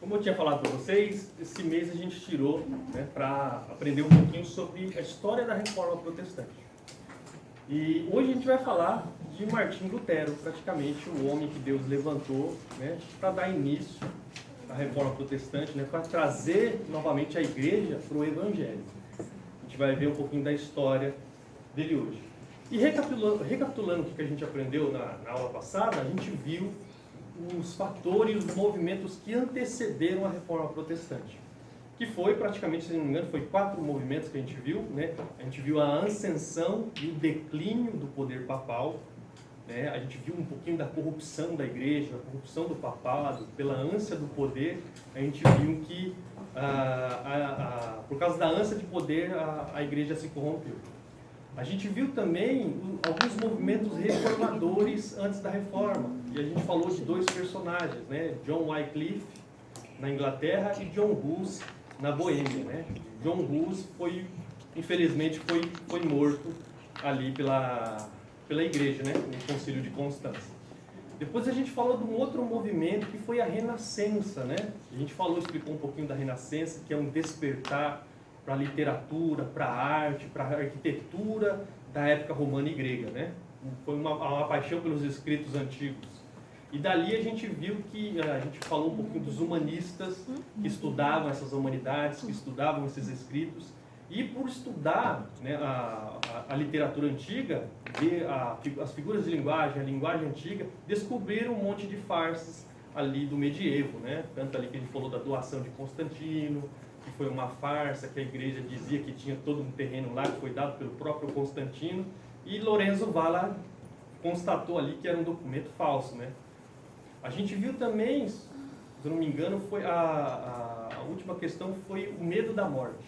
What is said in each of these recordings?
Como eu tinha falado para vocês, esse mês a gente tirou, né, para aprender um pouquinho sobre a história da Reforma Protestante. E hoje a gente vai falar de Martim Lutero, praticamente o homem que Deus levantou, né, para dar início à Reforma Protestante, né, para trazer novamente a igreja para o Evangelho. A gente vai ver um pouquinho da história dele hoje. E recapitulando o que a gente aprendeu na aula passada, a gente viu os fatores, os movimentos que antecederam a Reforma Protestante. Que foi praticamente, se não me engano, foi 4 movimentos que a gente viu, né? A gente viu a ascensão e o declínio do poder papal, né? A gente viu um pouquinho da corrupção da igreja, a corrupção do papado, pela ânsia do poder. A gente viu que, por causa da ânsia de poder, a igreja se corrompeu. A gente viu também alguns movimentos reformadores antes da Reforma. E a gente falou de 2 personagens, né? John Wycliffe, na Inglaterra, e John Hus, na Boêmia, né? John Hus infelizmente foi morto ali pela igreja, né? No Concílio de Constança. Depois a gente falou de um outro movimento que foi a Renascença, né? A gente explicou um pouquinho da Renascença, que é um despertar para a literatura, para a arte, para a arquitetura da época romana e grega, né? Foi uma paixão pelos escritos antigos. E dali a gente viu que, a gente falou um pouquinho dos humanistas que estudavam essas humanidades, que estudavam esses escritos, e por estudar, né, a literatura antiga, ver as figuras de linguagem, a linguagem antiga, descobriram um monte de farsas ali do medievo, né? Tanto ali que a gente falou da doação de Constantino, que foi uma farsa, que a igreja dizia que tinha todo um terreno lá que foi dado pelo próprio Constantino, e Lorenzo Valla constatou ali que era um documento falso, né? A gente viu também, se eu não me engano, foi a última questão foi o medo da morte,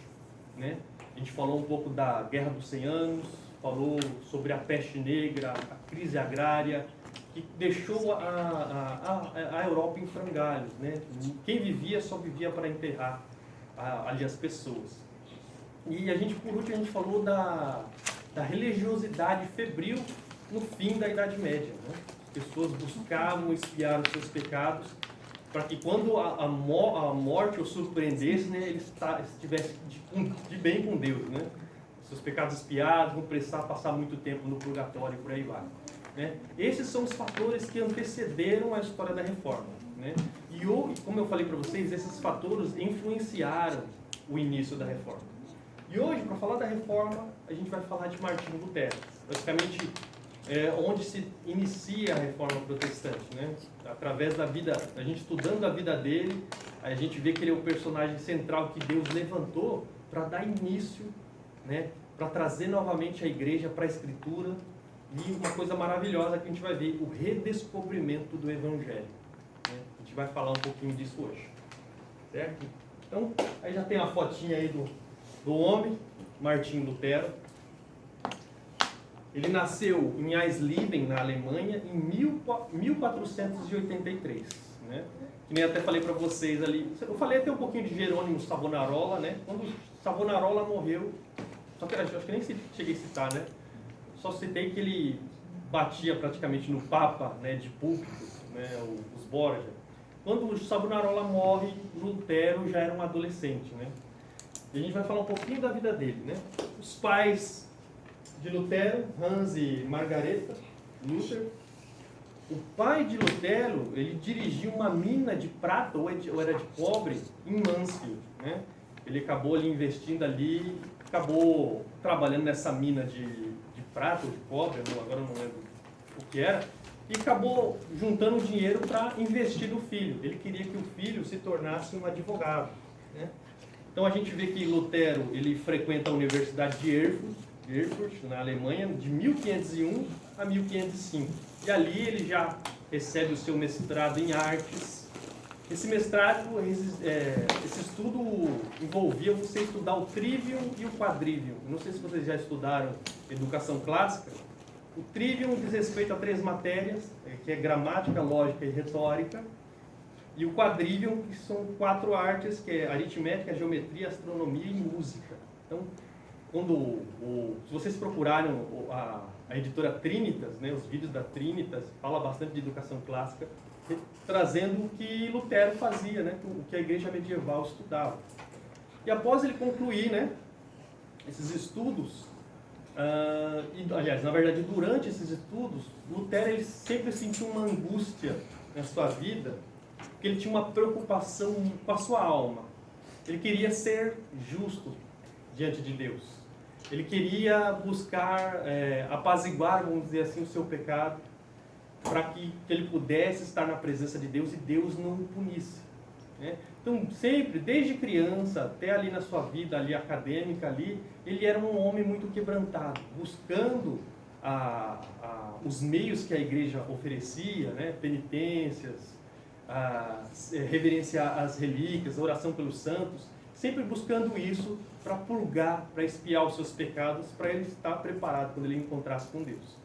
né? A gente falou um pouco da Guerra dos 100 Anos, falou sobre a peste negra, a crise agrária, que deixou a Europa em frangalhos, né? Quem vivia só vivia para enterrar ali as pessoas. E por último, a gente falou da religiosidade febril no fim da Idade Média, né? As pessoas buscavam expiar os seus pecados para que quando a morte os surpreendesse, né, eles estivessem de bem com Deus, né? Seus pecados expiados, não precisar passar muito tempo no purgatório e por aí vai, né? Esses são os fatores que antecederam a história da Reforma, né? E como eu falei para vocês, esses fatores influenciaram o início da Reforma. E hoje, para falar da Reforma, a gente vai falar de Martim Lutero. Basicamente, onde se inicia a Reforma Protestante, né? Através da vida, a gente estudando a vida dele, a gente vê que ele é o personagem central que Deus levantou para dar início, né? Para trazer novamente a igreja para a Escritura, e uma coisa maravilhosa que a gente vai ver, o redescobrimento do Evangelho, né? A gente vai falar um pouquinho disso hoje, certo? Então, aí já tem a fotinha aí do homem, Martim Lutero. Ele nasceu em Eisleben, na Alemanha, em 1483, né? Que nem até falei para vocês ali. Eu falei até um pouquinho de Jerônimo Savonarola, né? Quando Savonarola morreu, só que acho que nem cheguei a citar, né? Só citei que ele batia praticamente no Papa, né, de púlpito, né, os Borgia. Quando o Savonarola morre, Lutero já era um adolescente, né? E a gente vai falar um pouquinho da vida dele, né? Os pais de Lutero, Hans e Margareta Luther. O pai de Lutero, ele dirigiu uma mina de prata, ou era de cobre, em Mansfield, né? Ele acabou ali investindo ali, acabou trabalhando nessa mina de prata ou de cobre, agora eu não lembro o que era, e acabou juntando dinheiro para investir no filho. Ele queria que o filho se tornasse um advogado, né? Então a gente vê que Lutero, ele frequenta a Universidade de Erfurt, na Alemanha, de 1501 a 1505. E ali ele já recebe o seu mestrado em artes. Esse mestrado, esse estudo envolvia você estudar o trivium e o quadrivium. Não sei se vocês já estudaram educação clássica. O trivium diz respeito a 3 matérias, que é gramática, lógica e retórica. E o quadrivium, que são 4 artes, que é aritmética, geometria, astronomia e música. Então, se vocês procurarem a editora Trinitas, né, os vídeos da Trinitas, fala bastante de educação clássica. trazendo o que Lutero fazia, né? O que a igreja medieval estudava. E após ele concluir, né, esses estudos, aliás, na verdade, durante esses estudos, Lutero ele sempre sentiu uma angústia na sua vida, porque ele tinha uma preocupação com a sua alma. Ele queria ser justo diante de Deus. Ele queria buscar apaziguar, vamos dizer assim, o seu pecado, para que ele pudesse estar na presença de Deus e Deus não o punisse, né? Então, sempre, desde criança até ali na sua vida ali acadêmica, ali, ele era um homem muito quebrantado, buscando os meios que a igreja oferecia, né? Penitências, reverenciar as relíquias, a oração pelos santos, sempre buscando isso para purgar, para expiar os seus pecados, para ele estar preparado quando ele encontrasse com Deus.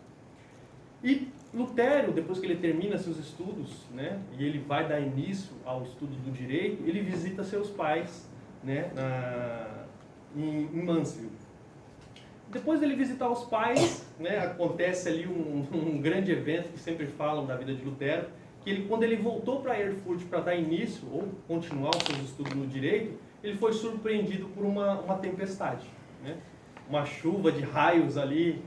E Lutero, depois que ele termina seus estudos, né, e ele vai dar início ao estudo do direito, ele visita seus pais, né, em Mansfield. Depois dele visitar os pais, né, acontece ali um grande evento que sempre falam da vida de Lutero, que quando ele voltou para Erfurt para dar início ou continuar os seus estudos no direito, ele foi surpreendido por uma tempestade, né? Uma chuva de raios ali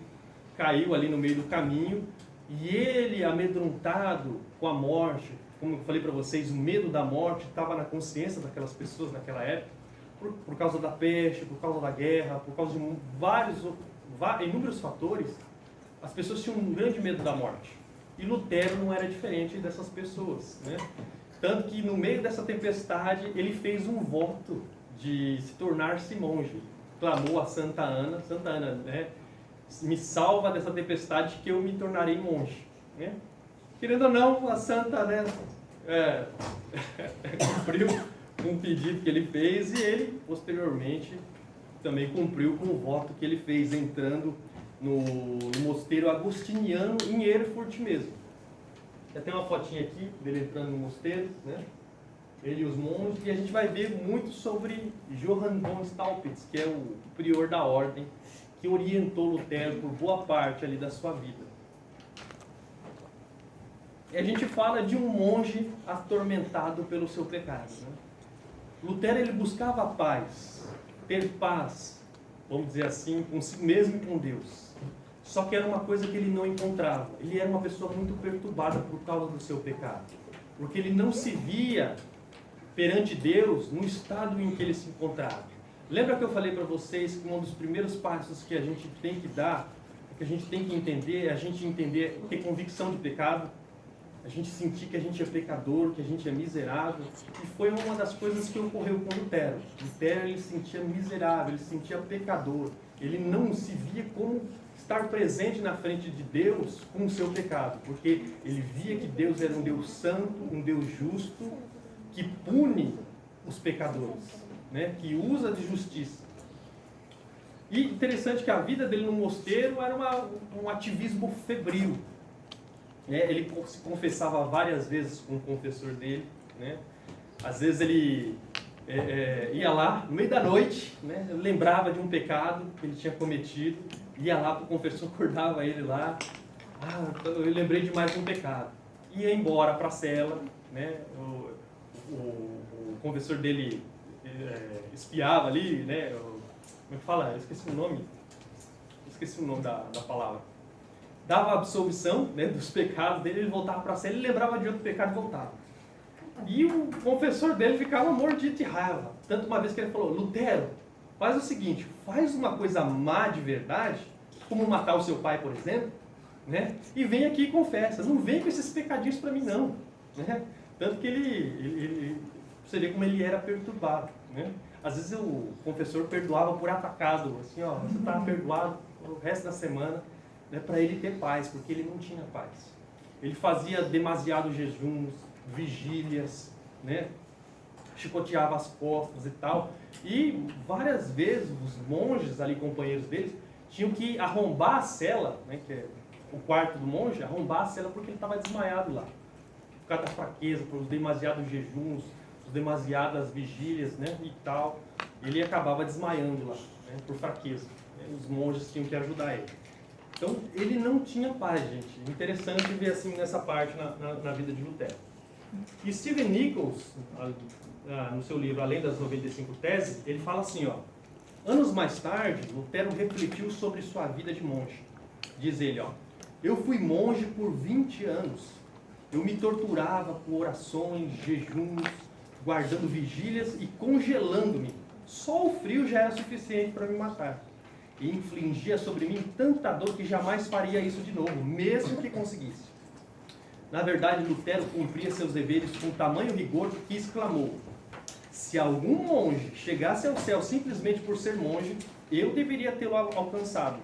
caiu ali no meio do caminho, e ele, amedrontado com a morte, como eu falei para vocês, o medo da morte estava na consciência daquelas pessoas naquela época, por causa da peste, por causa da guerra, por causa de inúmeros fatores. As pessoas tinham um grande medo da morte. E Lutero não era diferente dessas pessoas, né? Tanto que no meio dessa tempestade ele fez um voto de se tornar-se monge. Clamou a Santa Ana, né? Me salva dessa tempestade que eu me tornarei monge, né? Querendo ou não, a santa, né, cumpriu um pedido que ele fez, e ele posteriormente também cumpriu com o voto que ele fez, entrando no mosteiro agostiniano em Erfurt mesmo. Já tem uma fotinha aqui dele entrando no mosteiro, né? Ele e os monges, e a gente vai ver muito sobre Johann von Staupitz, que é o prior da ordem, que orientou Lutero por boa parte ali da sua vida. E a gente fala de um monge atormentado pelo seu pecado, né? Lutero ele buscava paz, ter paz, vamos dizer assim, consigo mesmo e com Deus. Só que era uma coisa que ele não encontrava. Ele era uma pessoa muito perturbada por causa do seu pecado, porque ele não se via perante Deus no estado em que ele se encontrava. Lembra que eu falei para vocês que um dos primeiros passos que a gente tem que dar, que a gente tem que entender, é a gente entender, ter convicção de pecado, a gente sentir que a gente é pecador, que a gente é miserável. E foi uma das coisas que ocorreu com Lutero. Lutero ele se sentia miserável, ele se sentia pecador. Ele não se via como estar presente na frente de Deus com o seu pecado, porque ele via que Deus era um Deus santo, um Deus justo, que pune os pecadores, né? Que usa de justiça. E interessante que a vida dele no mosteiro era um ativismo febril, né? Ele se confessava várias vezes com o confessor dele, né? Às vezes ele ia lá no meio da noite, né? Lembrava de um pecado que ele tinha cometido, ia lá para o confessor, acordava ele lá, eu lembrei de mais um pecado, ia embora para a cela, né? O confessor dele espiava ali, né? Como é que fala? Eu esqueci o nome da palavra. Dava absolvição, né, dos pecados dele, ele voltava para a cela, ele lembrava de outro pecado e voltava. E o confessor dele ficava mordido de raiva. Tanto uma vez que ele falou: Lutero, faz o seguinte, faz uma coisa má de verdade, como matar o seu pai, por exemplo, né? E vem aqui e confessa. Não vem com esses pecadinhos para mim, não. Né? Tanto que você vê como ele era perturbado, né? Às vezes o confessor perdoava por atacado, assim, ó, você está perdoado o resto da semana, né, para ele ter paz, porque ele não tinha paz. Ele fazia demasiados jejuns, vigílias, né? Chicoteava as costas e tal. E várias vezes os monges ali, companheiros deles, tinham que arrombar a cela, né, que é o quarto do monge, arrombar a cela porque ele estava desmaiado lá. Por causa da fraqueza, por demasiados jejuns, por demasiadas vigílias, né, e tal. Ele acabava desmaiando lá, né, por fraqueza. Os monges tinham que ajudar ele. Então, ele não tinha paz, gente. Interessante ver assim nessa parte na vida de Lutero. E Stephen Nichols, no seu livro Além das 95 Teses, ele fala assim, ó, anos mais tarde, Lutero refletiu sobre sua vida de monge. Diz ele, ó, eu fui monge por 20 anos. Eu me torturava com orações, jejuns, guardando vigílias e congelando-me. Só o frio já era suficiente para me matar. E infligia sobre mim tanta dor que jamais faria isso de novo, mesmo que conseguisse. Na verdade, Lutero cumpria seus deveres com tamanho rigor que exclamou: se algum monge chegasse ao céu simplesmente por ser monge, eu deveria tê-lo alcançado.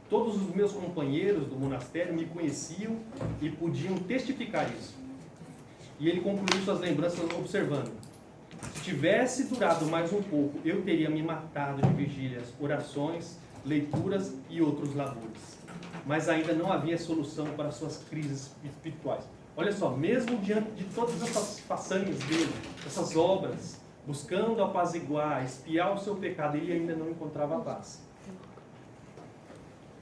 Todos os meus companheiros do monastério me conheciam e podiam testificar isso. E ele concluiu suas lembranças observando: se tivesse durado mais um pouco, eu teria me matado de vigílias, orações, leituras e outros labores. Mas ainda não havia solução para suas crises espirituais. Olha só, mesmo diante de todas essas façanhas dele, essas obras, buscando apaziguar, espiar o seu pecado, ele ainda não encontrava paz.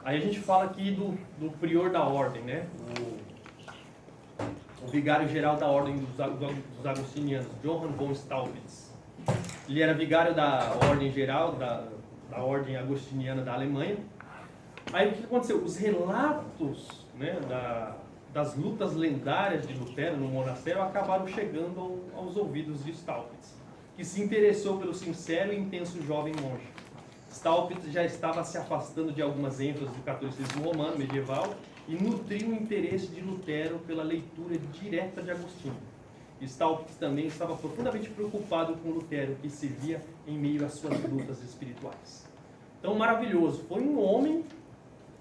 Aí a gente fala aqui do prior da ordem, né? O vigário-geral da ordem dos agostinianos, Johann von Staupitz. Ele era vigário da ordem geral, da ordem agostiniana da Alemanha. Aí o que aconteceu? Os relatos, né, das lutas lendárias de Lutero no monastério acabaram chegando aos ouvidos de Staupitz, que se interessou pelo sincero e intenso jovem monge. Staupitz já estava se afastando de algumas ênfases do catolicismo romano medieval e nutriu o interesse de Lutero pela leitura direta de Agostinho. Staupitz também estava profundamente preocupado com Lutero, que se via em meio às suas lutas espirituais. Então, maravilhoso. Foi um homem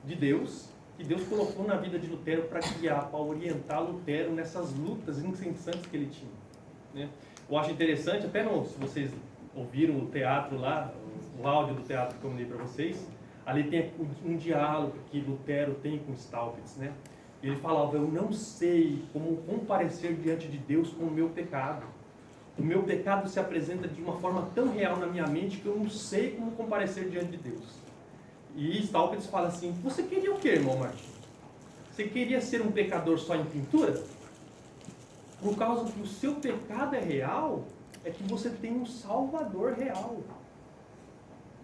de Deus, que Deus colocou na vida de Lutero para guiar, para orientar Lutero nessas lutas incessantes que ele tinha, né? Eu acho interessante, até se vocês ouviram o teatro lá, o áudio do teatro que eu mandei para vocês, ali tem um diálogo que Lutero tem com Staupitz, né? Ele falava: eu não sei como comparecer diante de Deus com o meu pecado. O meu pecado se apresenta de uma forma tão real na minha mente que eu não sei como comparecer diante de Deus. E Staupitz fala assim: você queria o quê, irmão Martim? Você queria ser um pecador só em pintura? Por causa que o seu pecado é real, é que você tem um Salvador real.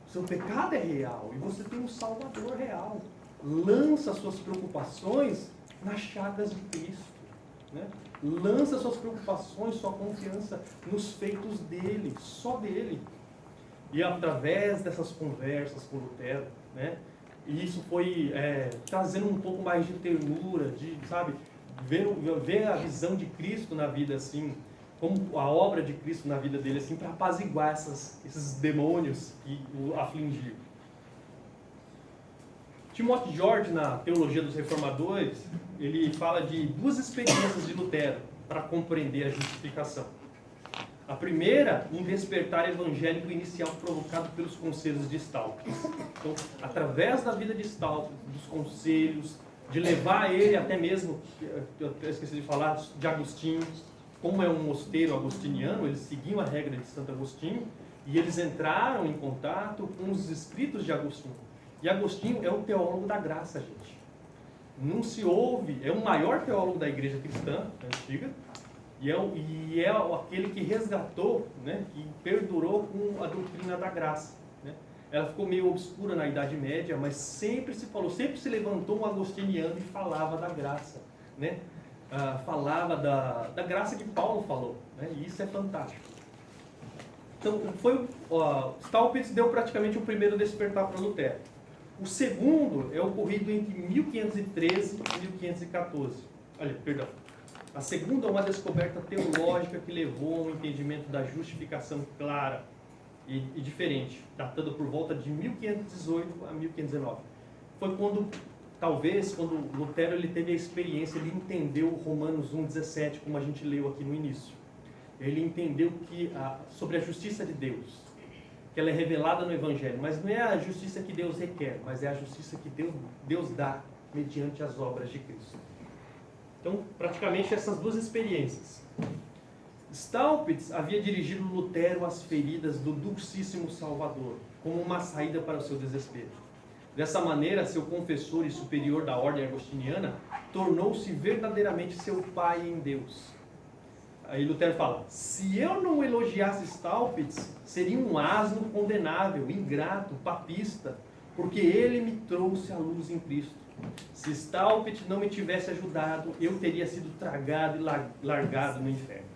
O seu pecado é real e você tem um Salvador real. Lança suas preocupações nas chagas de Cristo, né? Lança suas preocupações, sua confiança nos feitos dele, só dele. E através dessas conversas com Lutero, né, e isso foi trazendo um pouco mais de ternura, de, sabe, ver a visão de Cristo na vida, assim, como a obra de Cristo na vida dele, assim, para apaziguar esses demônios que o afligiam. Timothy George, na Teologia dos Reformadores, ele fala de duas experiências de Lutero para compreender a justificação. A primeira, um despertar evangélico inicial provocado pelos conselhos de Staupitz. Então, através da vida de Staupitz, dos conselhos, de levar ele até mesmo, eu esqueci de falar, de Agostinho, como é um mosteiro agostiniano, eles seguiam a regra de Santo Agostinho, e eles entraram em contato com os escritos de Agostinho. E Agostinho é o teólogo da graça, gente. Não se ouve, é o maior teólogo da igreja cristã antiga, e é aquele que resgatou, né, que perdurou com a doutrina da graça, né? Ela ficou meio obscura na Idade Média, mas sempre se falou, sempre se levantou um agostiniano e falava da graça, né? Falava da graça que Paulo falou, né? E isso é fantástico. Então, Staupitz deu praticamente o primeiro despertar para Lutero. O segundo é ocorrido entre 1513 e 1514. Olha, perdão. A segunda é uma descoberta teológica que levou a um entendimento da justificação clara e diferente, datando por volta de 1518 a 1519. Foi quando Lutero ele teve a experiência, ele entendeu Romanos 1,17, como a gente leu aqui no início. Ele entendeu sobre a justiça de Deus, que ela é revelada no Evangelho, mas não é a justiça que Deus requer, mas é a justiça que Deus dá mediante as obras de Cristo. Então, praticamente essas duas experiências. Staupitz havia dirigido Lutero às feridas do Dulcíssimo Salvador, como uma saída para o seu desespero. Dessa maneira, seu confessor e superior da ordem agostiniana tornou-se verdadeiramente seu pai em Deus. Aí Lutero fala, se eu não elogiasse Staupitz, seria um asno condenável, ingrato, papista, porque ele me trouxe a luz em Cristo. Se Staupitz não me tivesse ajudado, eu teria sido tragado e largado no inferno.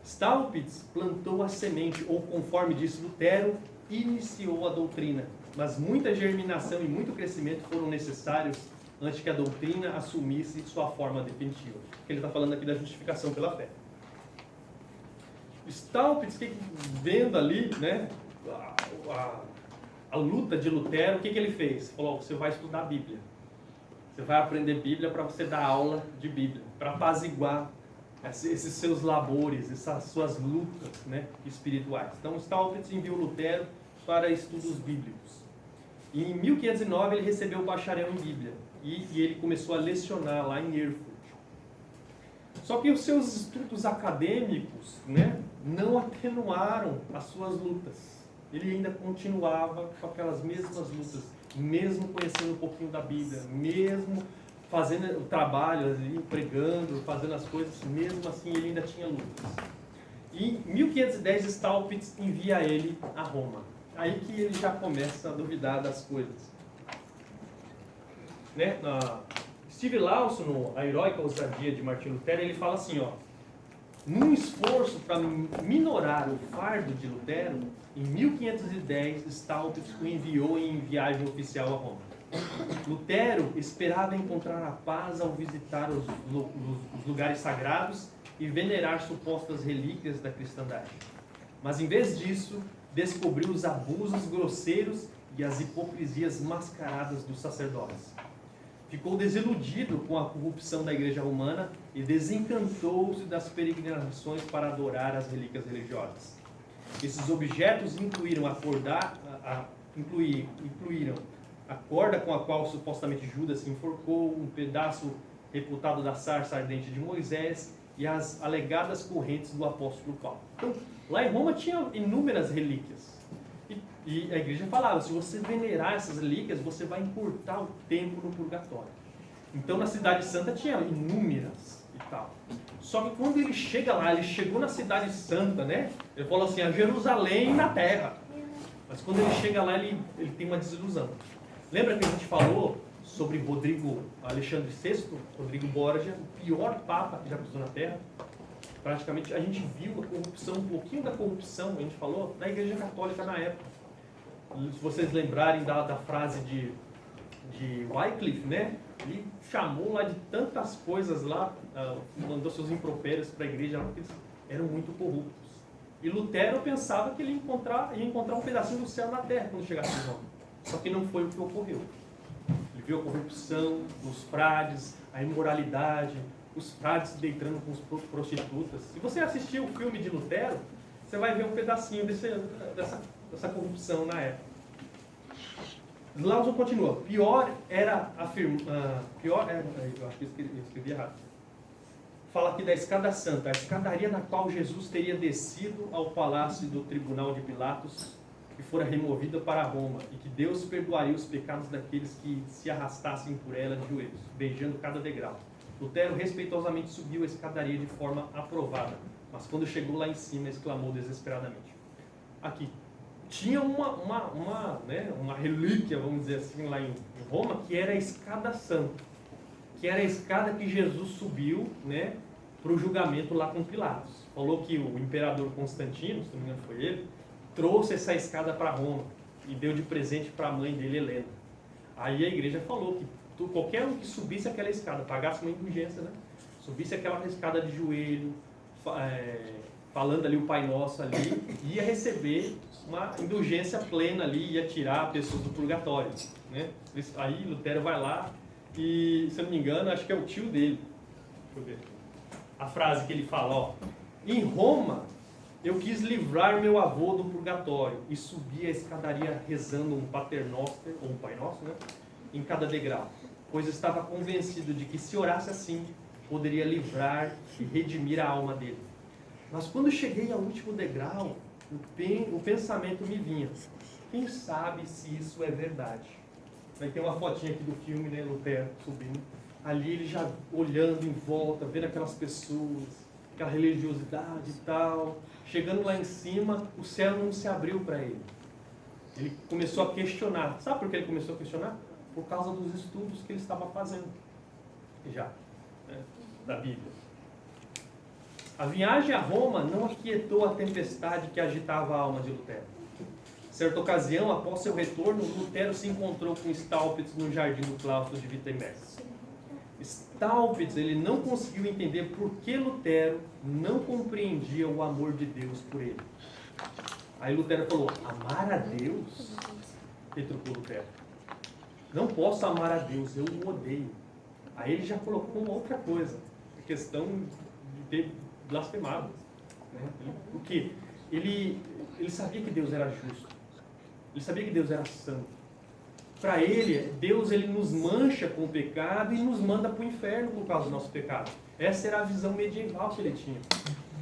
Staupitz plantou a semente, ou conforme disse Lutero, iniciou a doutrina. Mas muita germinação e muito crescimento foram necessários antes que a doutrina assumisse sua forma definitiva. Ele está falando aqui da justificação pela fé. Staupitz, vendo ali, né, a luta de Lutero, o que ele fez? Falou, você vai estudar a Bíblia. Você vai aprender Bíblia para você dar aula de Bíblia, para apaziguar esses seus labores, essas suas lutas, né, espirituais. Então, Staupitz enviou Lutero para estudos bíblicos. E em 1509 ele recebeu o bacharel em Bíblia e ele começou a lecionar lá em Erfurt. Só que os seus estudos acadêmicos, né, não atenuaram as suas lutas. Ele ainda continuava com aquelas mesmas lutas, mesmo conhecendo um pouquinho da Bíblia, mesmo fazendo o trabalho, ali, pregando, fazendo as coisas, mesmo assim ele ainda tinha lutas. E em 1510 Staupitz envia ele a Roma. Aí que ele já começa a duvidar das coisas. Né? Steve Lawson, no A Heróica Ousadia de Martinho Lutero, ele fala assim, ó, num esforço para minorar o fardo de Lutero, em 1510 Staupitz o enviou em viagem oficial a Roma. Lutero esperava encontrar a paz ao visitar os lugares sagrados e venerar supostas relíquias da cristandade. Mas em vez disso, descobriu os abusos grosseiros e as hipocrisias mascaradas dos sacerdotes. Ficou desiludido com a corrupção da igreja romana e desencantou-se das peregrinações para adorar as relíquias religiosas. Esses objetos incluíram a corda com a qual supostamente Judas se enforcou, um pedaço reputado da sarça ardente de Moisés e as alegadas correntes do apóstolo Paulo. Então, lá em Roma tinha inúmeras relíquias. E a igreja falava, se você venerar essas relíquias, você vai encurtar o tempo no purgatório. Então, na Cidade Santa tinha inúmeras e tal. Só que quando ele chega lá, ele chegou na Cidade Santa, né? Ele falou assim, a Jerusalém na terra. Mas quando ele chega lá, ele tem uma desilusão. Lembra que a gente falou sobre Rodrigo Alexandre VI, Rodrigo Borgia, o pior papa que já pisou na terra? Praticamente a gente viu a corrupção, um pouquinho da corrupção, a gente falou, da Igreja Católica na época. Se vocês lembrarem da frase de Wycliffe, né? Ele chamou lá de tantas coisas lá, mandou seus impropérios para a igreja, porque eles eram muito corruptos. E Lutero pensava que ele ia encontrar um pedacinho do céu na terra quando chegasse em Roma. Só que não foi o que ocorreu. Ele viu a corrupção dos frades, a imoralidade, os frades se deitando com as prostitutas. Se você assistir o filme de Lutero, você vai ver um pedacinho dessa corrupção na época. Lawson continua. Pior era afirmar... eu acho que eu escrevi errado. Fala aqui da escada santa, a escadaria na qual Jesus teria descido ao palácio do tribunal de Pilatos, que fora removida para Roma, e que Deus perdoaria os pecados daqueles que se arrastassem por ela de joelhos, beijando cada degrau. Lutero respeitosamente subiu a escadaria de forma aprovada, mas quando chegou lá em cima, exclamou desesperadamente. Aqui, tinha uma relíquia, vamos dizer assim, lá em Roma, que era a escada santa, que era a escada que Jesus subiu, né, para o julgamento lá com Pilatos. Falou que o imperador Constantino, se não me engano foi ele, trouxe essa escada para Roma e deu de presente para a mãe dele, Helena. Aí a igreja falou que qualquer um que subisse aquela escada, pagasse uma indulgência, né, subisse aquela escada de joelho, falando ali o Pai Nosso ali, ia receber uma indulgência plena ali, ia tirar pessoas do purgatório, né? Aí Lutero vai lá e, se eu não me engano, acho que é o tio dele. Deixa eu ver. A frase que ele fala, ó. Em Roma, eu quis livrar meu avô do purgatório e subi a escadaria rezando um paternoster, ou um Pai Nosso, né? Em cada degrau, pois estava convencido de que se orasse assim, poderia livrar e redimir a alma dele. Mas quando cheguei ao último degrau, o pensamento me vinha, quem sabe se isso é verdade? Vai ter uma fotinha aqui do filme, né, Lutero subindo. Ali ele já olhando em volta, vendo aquelas pessoas, aquela religiosidade e tal. Chegando lá em cima, o céu não se abriu para ele. Ele começou a questionar. Sabe por que ele começou a questionar? Por causa dos estudos que ele estava fazendo já, né, da Bíblia. A viagem a Roma não aquietou a tempestade que agitava a alma de Lutero. Certa ocasião, após seu retorno, Lutero se encontrou com Staupitz no jardim do claustro de Wittenberg. Staupitz, ele não conseguiu entender por que Lutero não compreendia o amor de Deus por ele. Aí Lutero falou: amar a Deus? Retrucou Lutero: não posso amar a Deus, eu o odeio. Aí ele já colocou uma outra coisa, a questão de ter blasfemado, né? Porque ele sabia que Deus era justo, ele sabia que Deus era santo. Para ele, Deus ele nos mancha com o pecado e nos manda para o inferno por causa do nosso pecado. Essa era a visão medieval que ele tinha,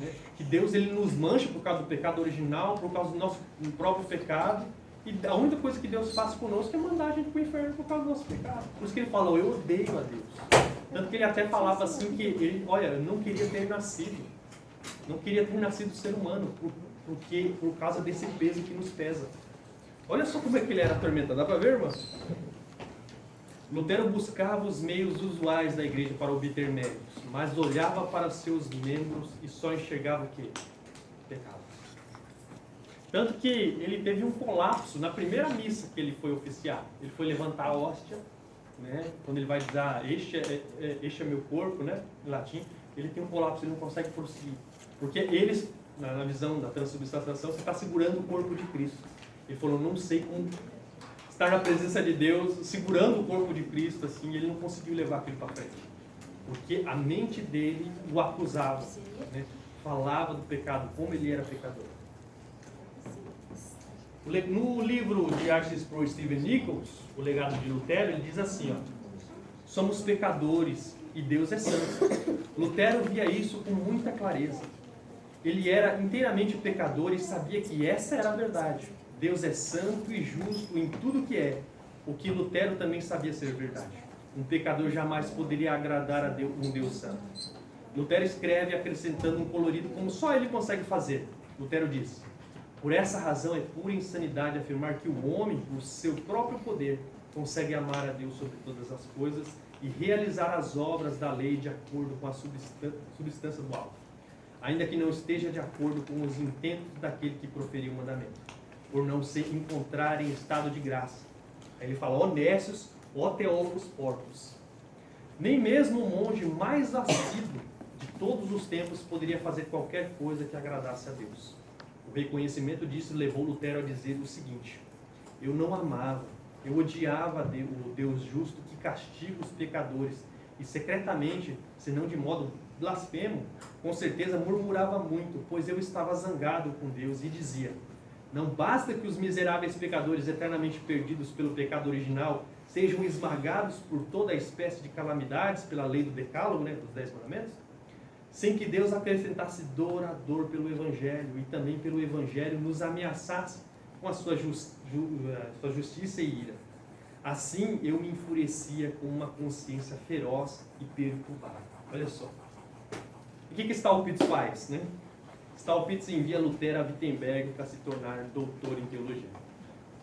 né? Que Deus ele nos mancha por causa do pecado original, por causa do nosso próprio pecado. E a única coisa que Deus faz conosco é mandar a gente para o inferno por causa do nosso pecado. Por isso que ele falou: eu odeio a Deus. Tanto que ele até falava assim que ele, olha, eu não queria ter nascido. Não queria ter nascido ser humano, por causa desse peso que nos pesa. Olha só como é que ele era atormentado. Dá para ver, irmão? Lutero buscava os meios usuais da igreja para obter méritos, mas olhava para seus membros e só enxergava o quê? Pecado. Tanto que ele teve um colapso na primeira missa que ele foi oficiar. Ele foi levantar a hóstia, né? Quando ele vai dizer, este é meu corpo, né? Em latim, ele tem um colapso, ele não consegue prosseguir. Porque eles, na visão da transubstanciação, você está segurando o corpo de Cristo. Ele falou: não sei como estar na presença de Deus, segurando o corpo de Cristo, assim, ele não conseguiu levar aquilo para frente. Porque a mente dele o acusava, né? Falava do pecado, como ele era pecador. No livro de R.C. Sproul, Stephen Nichols, O Legado de Lutero, ele diz assim, ó: somos pecadores e Deus é santo. Lutero via isso com muita clareza. Ele era inteiramente pecador e sabia que essa era a verdade. Deus é santo e justo em tudo que é, o que Lutero também sabia ser verdade. Um pecador jamais poderia agradar a Deus, um Deus santo. Lutero escreve acrescentando um colorido como só ele consegue fazer. Lutero diz: por essa razão é pura insanidade afirmar que o homem, por seu próprio poder, consegue amar a Deus sobre todas as coisas e realizar as obras da lei de acordo com a substância do alto, ainda que não esteja de acordo com os intentos daquele que proferiu o mandamento, por não se encontrar em estado de graça. Aí ele fala: honestos, ó teólogos porcos. Nem mesmo o monge mais assíduo de todos os tempos poderia fazer qualquer coisa que agradasse a Deus. O reconhecimento disso levou Lutero a dizer o seguinte: eu não amava, eu odiava o Deus justo que castiga os pecadores e secretamente, se não de modo blasfemo, com certeza murmurava muito, pois eu estava zangado com Deus e dizia: não basta que os miseráveis pecadores eternamente perdidos pelo pecado original sejam esmagados por toda a espécie de calamidades pela lei do decálogo, né, dos 10 mandamentos, sem que Deus acrescentasse dor a dor pelo Evangelho e também pelo Evangelho nos ameaçasse com a sua justiça e ira. Assim eu me enfurecia com uma consciência feroz e perturbada. Olha só. O que Staupitz faz, né? Staupitz envia Lutero a Wittenberg para se tornar doutor em teologia.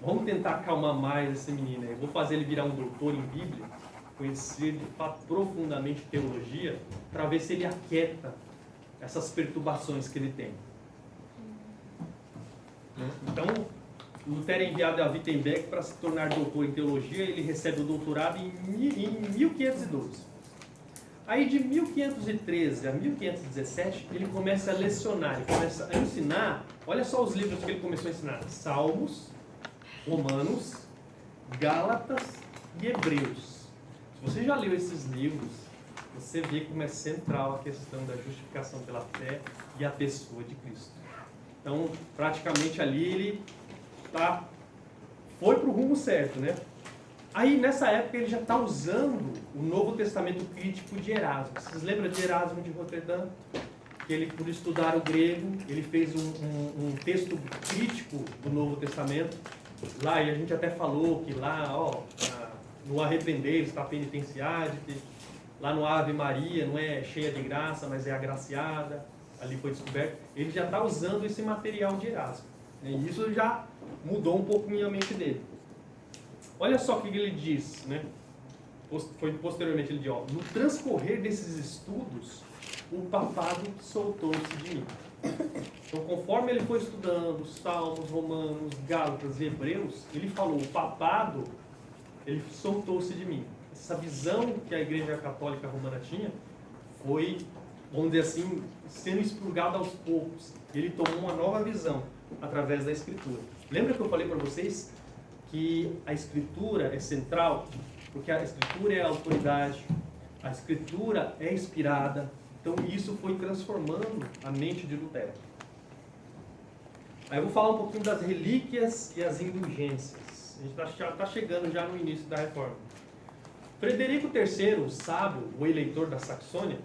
Vamos tentar acalmar mais esse menino aí. Vou fazer ele virar um doutor em Bíblia, conhecer de fato profundamente teologia, para ver se ele aquieta essas perturbações que ele tem. Então, Lutero é enviado a Wittenberg para se tornar doutor em teologia. Ele recebe o doutorado em 1512. Aí de 1513 a 1517, ele começa a lecionar, ele começa a ensinar. Olha só os livros que ele começou a ensinar: Salmos, Romanos, Gálatas e Hebreus. Se você já leu esses livros, você vê como é central a questão da justificação pela fé e a pessoa de Cristo. Então, praticamente ali ele foi para o rumo certo, né? Aí, nessa época, ele já está usando o Novo Testamento crítico de Erasmo. Vocês lembram de Erasmo de Roterdã? Que ele, por estudar o grego, ele fez um texto crítico do Novo Testamento. Lá, e a gente até falou que lá, no arrepender está penitenciado, lá no Ave Maria não é cheia de graça, mas é agraciada. ali foi descoberto, ele já está usando esse material de Erasmo. E isso já mudou um pouquinho a mente dele. Olha só o que ele diz, né? Posteriormente ele diz, ó, no transcorrer desses estudos, o papado soltou-se de mim. Então, conforme ele foi estudando Salmos, Romanos, Gálatas e Hebreus, ele falou, o papado, ele soltou-se de mim. Essa visão que a Igreja Católica Romana tinha foi, vamos dizer assim, sendo expurgada aos poucos. Ele tomou uma nova visão através da Escritura. Lembra que eu falei para vocês que a Escritura é central? Porque a Escritura é a autoridade, a Escritura é inspirada. Então isso foi transformando a mente de Lutero. Aí eu vou falar um pouquinho das relíquias e as indulgências. A gente está chegando já no início da Reforma. Frederico III, o sábio, o eleitor da Saxônia,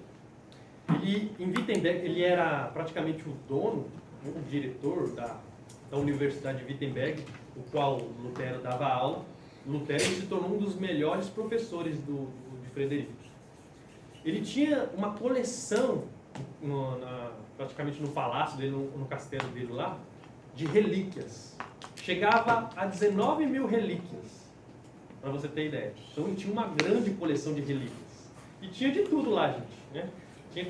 ele, em Wittenberg, ele era praticamente o dono, o diretor da Universidade de Wittenberg, o qual Lutero dava aula. Lutero se tornou um dos melhores professores de Frederico. Ele tinha uma coleção, praticamente no palácio dele, no castelo dele lá, de relíquias. Chegava a 19 mil relíquias, para você ter ideia. Então ele tinha uma grande coleção de relíquias. E tinha de tudo lá, gente, né?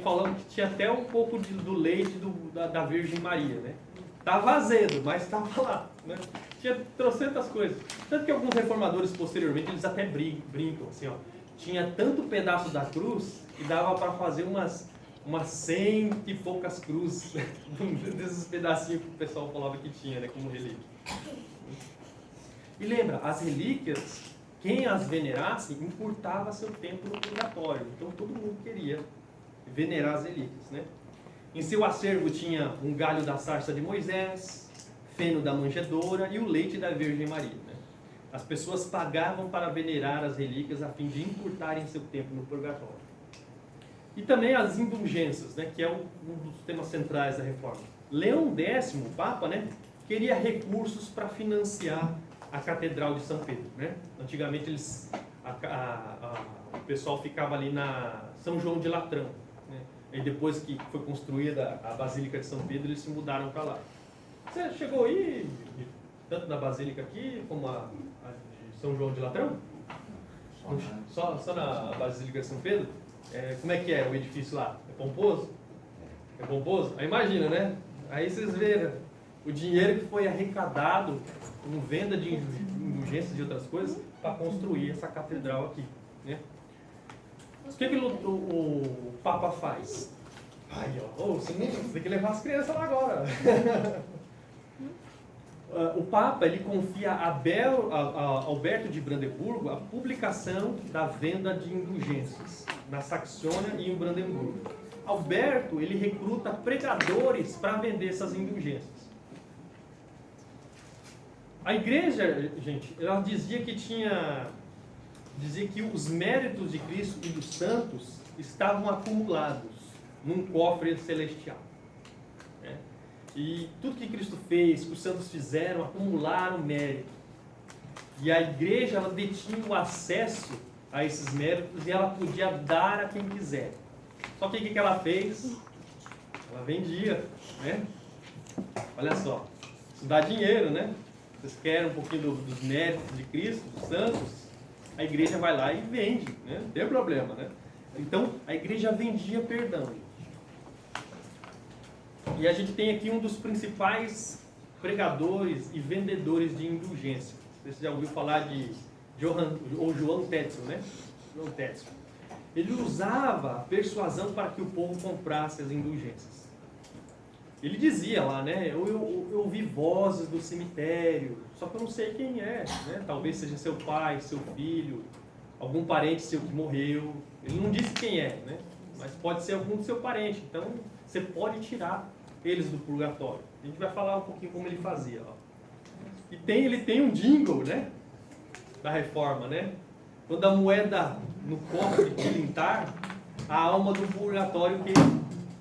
Falando que tinha até um pouco do leite da Virgem Maria, né? Estava azedo, mas estava lá, né? Tinha trocentas coisas. Tanto que alguns reformadores posteriormente, eles até brincam, assim, ó. Tinha tanto pedaço da cruz que dava para fazer umas 100 e poucas cruzes, desses pedacinhos que o pessoal falava que tinha, né, como relíquia. E lembra, as relíquias, quem as venerasse, encurtava seu tempo no purgatório. Então todo mundo queria venerar as relíquias, né? Em seu acervo tinha um galho da sarça de Moisés, feno da manjedoura e o leite da Virgem Maria, né? As pessoas pagavam para venerar as relíquias a fim de encurtarem seu tempo no purgatório. E também as indulgências, né, que é um dos temas centrais da reforma. Leão X, o Papa, né, queria recursos para financiar a Catedral de São Pedro, né? Antigamente o pessoal ficava ali na São João de Latrão, né? E depois que foi construída a Basílica de São Pedro, eles se mudaram para lá. Você chegou aí, tanto na Basílica aqui, como a de São João de Latrão? Só na Basílica de São Pedro? Como é que é o edifício lá? É pomposo? É pomposo? Aí imagina, né? Aí vocês veem o dinheiro que foi arrecadado com venda de indulgências e outras coisas para construir essa catedral aqui, né? O que o Papa faz? Aí, ó, você tem que levar as crianças lá agora. O Papa, ele confia a Alberto de Brandeburgo a publicação da venda de indulgências na Saxônia e em Brandeburgo. Alberto, ele recruta pregadores para vender essas indulgências. A igreja, gente, ela dizia que os méritos de Cristo e dos santos estavam acumulados num cofre celestial. E tudo que Cristo fez, que os santos fizeram, acumularam mérito. E a igreja, ela detinha o acesso a esses méritos e ela podia dar a quem quiser. Só que o que ela fez? Ela vendia, né? Olha só, isso dá dinheiro, né? Vocês querem um pouquinho dos méritos de Cristo, dos santos? A igreja vai lá e vende, né? Não tem problema, né? Então, a igreja vendia perdão. E a gente tem aqui um dos principais pregadores e vendedores de indulgência. Você já ouviu falar de João Tetzel, né? João Tetzel. Ele usava a persuasão para que o povo comprasse as indulgências. Ele dizia lá, né? Eu ouvi vozes do cemitério, só que eu não sei quem é, né? Talvez seja seu pai, seu filho, algum parente seu que morreu. Ele não disse quem é, né? Mas pode ser algum do seu parente. Então, você pode tirar eles do purgatório. A gente vai falar um pouquinho como ele fazia. Ó. E ele tem um jingle, né? Da reforma, né? Quando a moeda no cofre tilintar, a alma do purgatório que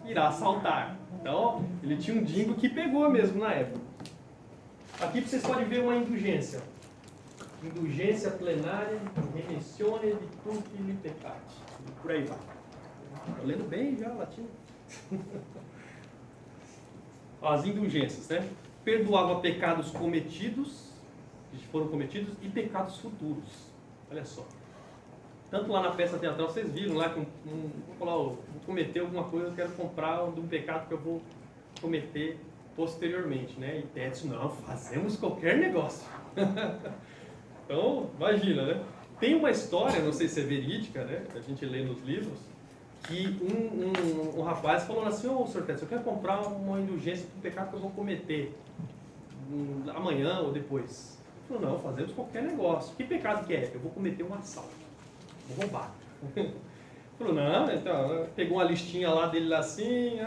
irá saltar. Então, ele tinha um jingle que pegou mesmo na época. Aqui vocês podem ver uma indulgência. Indulgência plenária, remissione de tutti li peccati. Por aí vai. Estou lendo bem já, latim. As indulgências, né? Perdoava pecados cometidos, que foram cometidos, e pecados futuros. Olha só. Tanto lá na peça teatral, vocês viram lá que vou cometer alguma coisa, eu quero comprar de um pecado que eu vou cometer posteriormente, né? E Técio, não, fazemos qualquer negócio. Então, imagina, né? Tem uma história, não sei se é verídica, né? A gente lê nos livros, que um rapaz falou assim, ô, Sr. Técio, eu quero comprar uma indulgência para um pecado que eu vou cometer amanhã ou depois. Ele falou, não, fazemos qualquer negócio. Que pecado que é? Eu vou cometer um assalto. Vou roubar. Falou, não, então, pegou uma listinha lá dele lá assim,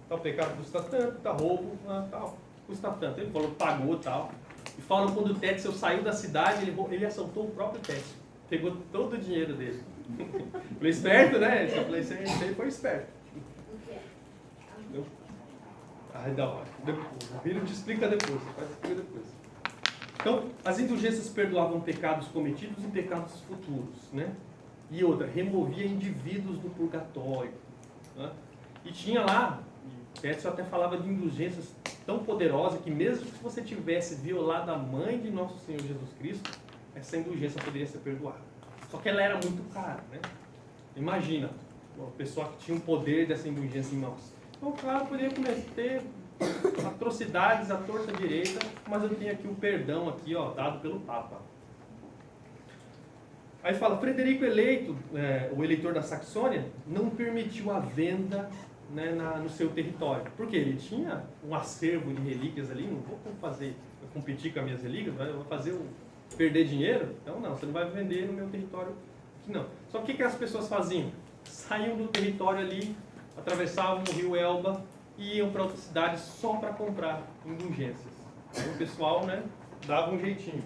tal pecado custa tanto, tal roubo, tal, custa tanto. Ele falou, pagou tal. E falam quando o Técio saiu da cidade, ele assaltou o próprio Técio. Pegou todo o dinheiro dele. Falei, esperto, né? Eu falei, isso aí foi esperto. Ai, da hora. O Bíblia te explica depois, você faz explica depois. Então, as indulgências perdoavam pecados cometidos e pecados futuros, né? E outra, removia indivíduos do purgatório, né? E tinha lá, Técio até falava de indulgências tão poderosas que mesmo que você tivesse violado a mãe de nosso Senhor Jesus Cristo, essa indulgência poderia ser perdoada. Só que ela era muito cara, né? Imagina, uma pessoa que tinha o poder dessa indulgência em mãos. Então o cara poderia cometer atrocidades à torta direita, mas eu tenho aqui o perdão aqui, ó, dado pelo Papa. Aí fala, Frederico eleito, o eleitor da Saxônia, não permitiu a venda, né, no seu território. Porque ele tinha um acervo de relíquias ali, não vou competir com as minhas relíquias, eu vou perder dinheiro? Então não, você não vai vender no meu território aqui não. Só que o que as pessoas faziam? Saíam do território ali, atravessavam o rio Elba e iam para outras cidades só para comprar indulgências. Então, o pessoal, né, dava um jeitinho.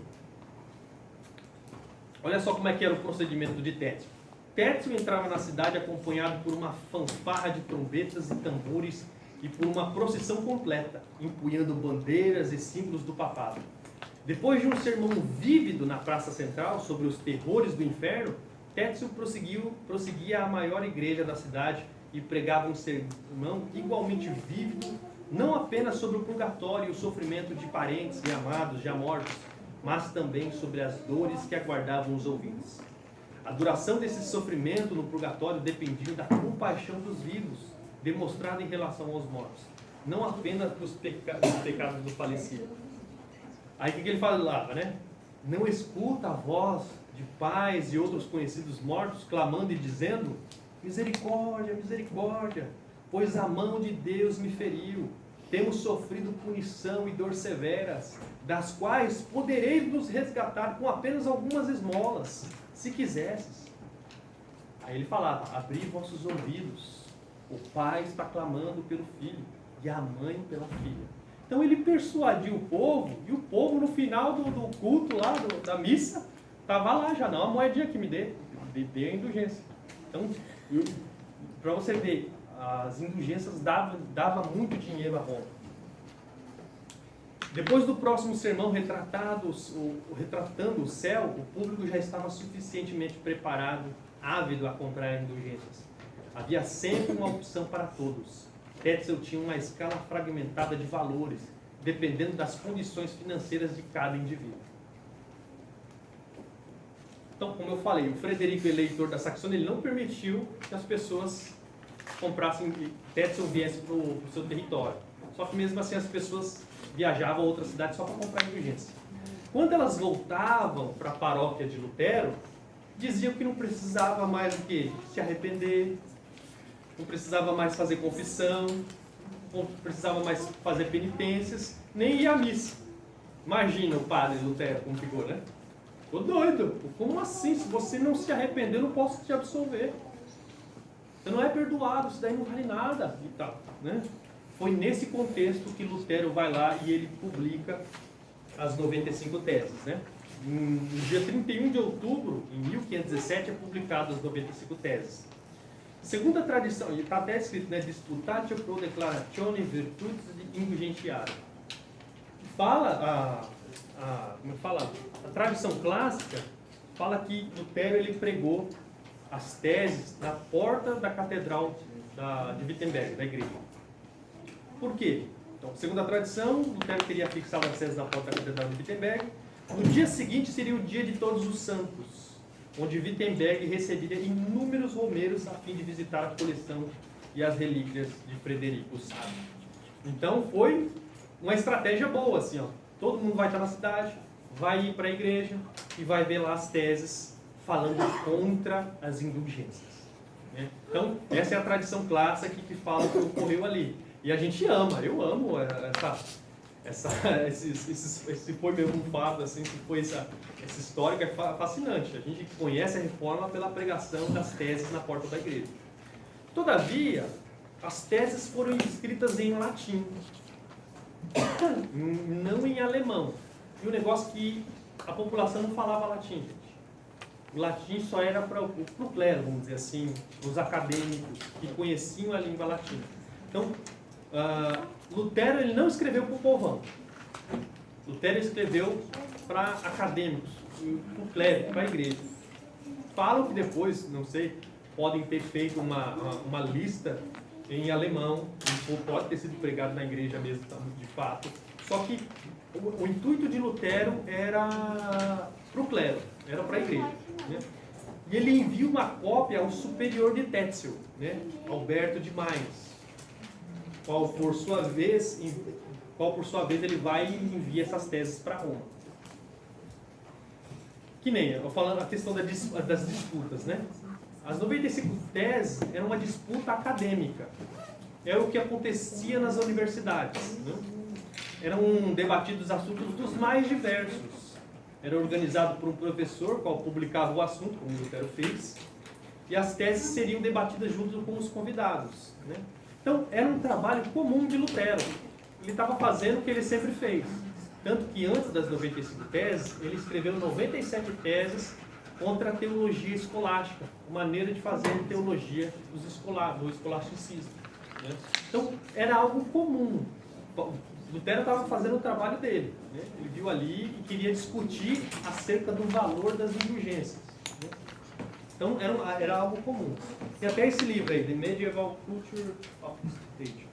Olha só como é que era o procedimento de Técio. Técio entrava na cidade acompanhado por uma fanfarra de trombetas e tambores e por uma procissão completa, empunhando bandeiras e símbolos do papado. Depois de um sermão vívido na praça central sobre os terrores do inferno, Técio prosseguia à maior igreja da cidade e pregava um sermão igualmente vívido, não apenas sobre o purgatório e o sofrimento de parentes e amados já mortos, mas também sobre as dores que aguardavam os ouvintes. A duração desse sofrimento no purgatório dependia da compaixão dos vivos, demonstrada em relação aos mortos, não apenas dos pecados do falecido. Aí o que ele falava, né? Não escuta a voz de pais e outros conhecidos mortos clamando e dizendo: misericórdia, misericórdia, pois a mão de Deus me feriu. Temos sofrido punição e dor severas, das quais podereis nos resgatar com apenas algumas esmolas, se quisesses. Aí ele falava: abri vossos ouvidos, o pai está clamando pelo filho e a mãe pela filha. Então ele persuadiu o povo, e o povo no final do culto lá, da missa, estava lá já, não, a moedinha que me dê a indulgência. Então, para você ver, as indulgências davam muito dinheiro a Roma. Depois do próximo sermão retratando o céu, o público já estava suficientemente preparado, ávido a comprar indulgências. Havia sempre uma opção para todos. Técio tinha uma escala fragmentada de valores, dependendo das condições financeiras de cada indivíduo. Então, como eu falei, o Frederico, eleitor da Saxônia, ele não permitiu que as pessoas comprassem, Técio viesse para o seu território. Só que mesmo assim as pessoas viajavam a outra cidade só para comprar indulgência. Quando elas voltavam para a paróquia de Lutero, diziam que não precisava mais do que se arrepender, não precisava mais fazer confissão, não precisava mais fazer penitências, nem ir à missa. Imagina o padre Lutero como ficou, né? Ficou doido. Como assim? Se você não se arrepender, eu não posso te absolver. Você não é perdoado, isso daí não vale nada e tal, né? Foi nesse contexto que Lutero vai lá e ele publica as 95 teses, né? No dia 31 de outubro, em 1517, é publicado as 95 teses. Segundo a tradição, e está até escrito, né? Disputatio pro declaratione virtutis indulgentiae. A tradição clássica fala que Lutero ele pregou as teses na porta da catedral de Wittenberg, da igreja. Por quê? Então, segundo a tradição, Lutero teria fixado as teses na porta da Catedral de Wittenberg. No dia seguinte seria o dia de Todos os Santos, onde Wittenberg receberia inúmeros romeros a fim de visitar a coleção e as relíquias de Frederico o Sábio. Então foi uma estratégia boa, assim, ó. Todo mundo vai estar na cidade, vai ir para a igreja e vai ver lá as teses falando contra as indulgências, né? Então, essa é a tradição clássica que fala o que ocorreu ali. E a gente ama, eu amo esse foi mesmo um fato, assim, foi essa história que é fascinante. A gente conhece a reforma pela pregação das teses na porta da igreja. Todavia, as teses foram escritas em latim, não em alemão. E o negócio que a população não falava latim, gente. O latim só era para o clero, vamos dizer assim, os acadêmicos que conheciam a língua latina. Então, Lutero ele não escreveu para o povão. Lutero escreveu para acadêmicos, para o clero, para a igreja. Falam que depois, não sei, podem ter feito uma lista em alemão, ou pode ter sido pregado na igreja mesmo, de fato. Só que o intuito de Lutero era para o clero, era para a igreja, né? E ele envia uma cópia ao superior de Tetzel, né? Alberto de Mainz, qual por sua vez ele vai e envia essas teses para Roma. Que nem eu falando a questão das disputas, né? As 95 teses eram uma disputa acadêmica. Era o que acontecia nas universidades, né? Eram debatidos assuntos dos mais diversos. Era organizado por um professor, qual publicava o assunto, como Lutero fez, e as teses seriam debatidas junto com os convidados, né? Então, era um trabalho comum de Lutero. Ele estava fazendo o que ele sempre fez. Tanto que antes das 95 teses, ele escreveu 97 teses contra a teologia escolástica, uma maneira de fazer teologia do escolasticismo, né? Então, era algo comum. Lutero estava fazendo o trabalho dele, né? Ele viu ali e queria discutir acerca do valor das indulgências, né? Então, era algo comum. E até esse livro aí, The Medieval Culture of State.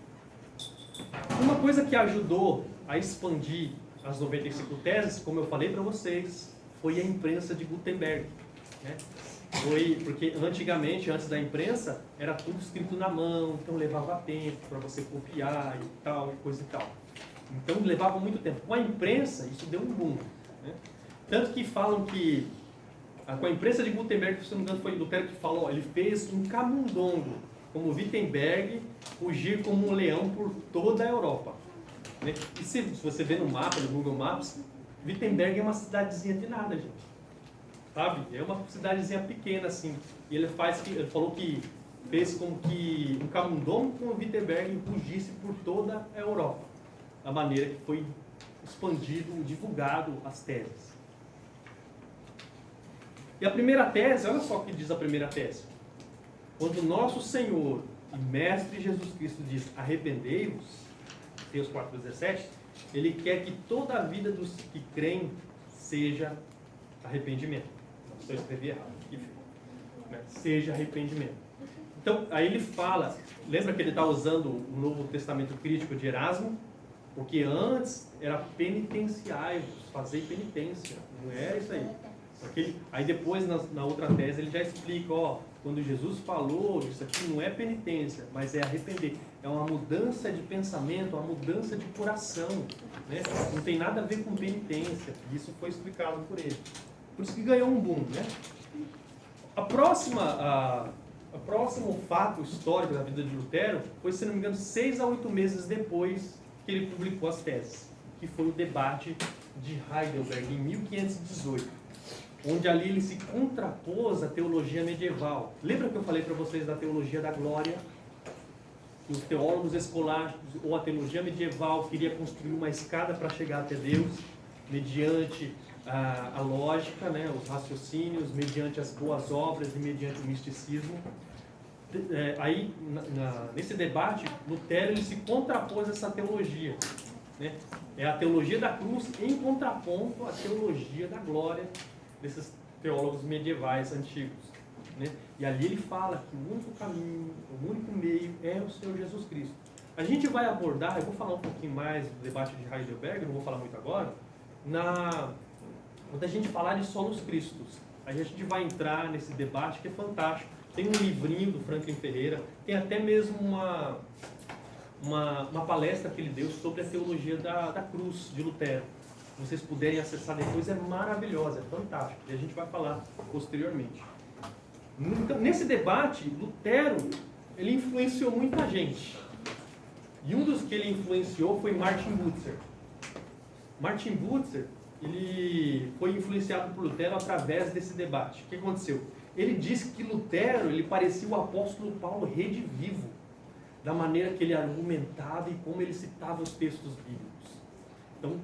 Uma coisa que ajudou a expandir as 95 teses, como eu falei para vocês, foi a imprensa de Gutenberg, né? Foi porque antigamente, antes da imprensa, era tudo escrito na mão, então levava tempo para você copiar e tal, e coisa e tal. Então levava muito tempo. Com a imprensa, isso deu um boom, né? Tanto que falam que com a imprensa de Gutenberg, se não me engano, foi Lutero que falou, ele fez um camundongo, como Wittenberg, fugir como um leão por toda a Europa, né? E se você vê no mapa, no Google Maps, Wittenberg é uma cidadezinha de nada, gente. Sabe? É uma cidadezinha pequena, assim. E ele falou que fez com que um camundongo como Wittenberg fugisse por toda a Europa. Da maneira que foi expandido, divulgado as teses. E a primeira tese, olha só o que diz a primeira tese. Quando nosso Senhor e Mestre Jesus Cristo diz, arrependei-vos, Mateus 4,17, ele quer que toda a vida dos que creem seja arrependimento. Não, se eu escrevi errado, né? Seja arrependimento. Então, aí ele fala, lembra que ele está usando o Novo Testamento crítico de Erasmo? Porque antes era penitenciai-vos, fazer penitência, não era isso aí. Aí depois, na outra tese, ele já explica, ó, quando Jesus falou, isso aqui não é penitência, mas é arrepender. É uma mudança de pensamento, uma mudança de coração, né? Não tem nada a ver com penitência. Isso foi explicado por ele. Por isso que ganhou um boom, né? O próximo fato histórico da vida de Lutero foi, se não me engano, 6 a 8 meses depois que ele publicou as teses, que foi o debate de Heidelberg, em 1518. Onde ali ele se contrapôs à teologia medieval. Lembra que eu falei para vocês da teologia da glória? Que os teólogos escolásticos, ou a teologia medieval, queria construir uma escada para chegar até Deus, mediante a lógica, né, os raciocínios, mediante as boas obras e mediante o misticismo. Aí, nesse debate, Lutero ele se contrapôs a essa teologia, né? É a teologia da cruz em contraponto à teologia da glória desses teólogos medievais antigos, né? E ali ele fala que o único caminho, o único meio é o Senhor Jesus Cristo. A gente vai abordar, eu vou falar um pouquinho mais do debate de Heidelberg, não vou falar muito agora, quando a gente falar de solos cristos. Aí a gente vai entrar nesse debate que é fantástico. Tem um livrinho do Franklin Ferreira, tem até mesmo uma palestra que ele deu sobre a teologia da cruz de Lutero. Se vocês puderem acessar depois, é maravilhosa, é fantástico. E a gente vai falar posteriormente. Então, nesse debate, Lutero, ele influenciou muita gente. E um dos que ele influenciou foi Martin Butzer. Martin Butzer, ele foi influenciado por Lutero através desse debate. O que aconteceu? Ele disse que Lutero, ele parecia o apóstolo Paulo redivivo, da maneira que ele argumentava e como ele citava os textos bíblicos. Então,